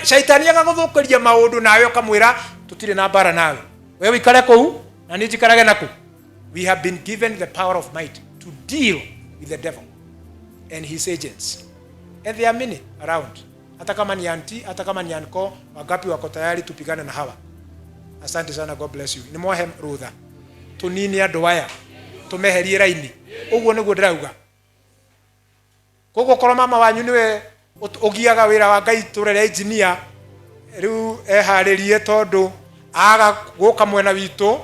Shaitani agaguthukiria maundu nawe ukamwira tutire na bara nawe wewe ikare kou na ni jikarage naku. We have been given the power of might to deal with the devil and his agents, and there are many around. Hata kama ni auntie, hata kama ni uncle, wangapi wako tayari tupigane na hawa? Asante sana, God bless you. Ni mwahe rutha tunini andu aya tumeherie raini uguo niguo ndirauga. Kogo koroma mama wanyu niwe ugiaga wira wa Ngai turere engineer riu eharirie tondu aga guka mwena witu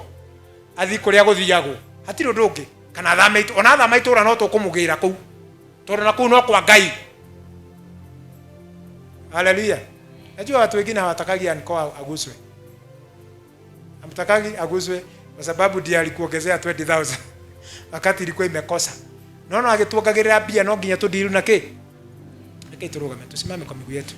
athi kuria guthiago hatiro ndungi kana thamaitu ona thamaitu ora no tukumugira kuu tondu na kuu no kwa Ngai. Haleluya. Najua watu wengine hawatakagi ankoa aguswe. Hamtakagi aguswe kwa sababu ndiye alikuongezea 20,000 wakati ilikuwa imekosa. Naona agituongagirira bia no nginya tudiru na ki. Tusimame kwa miguu yetu.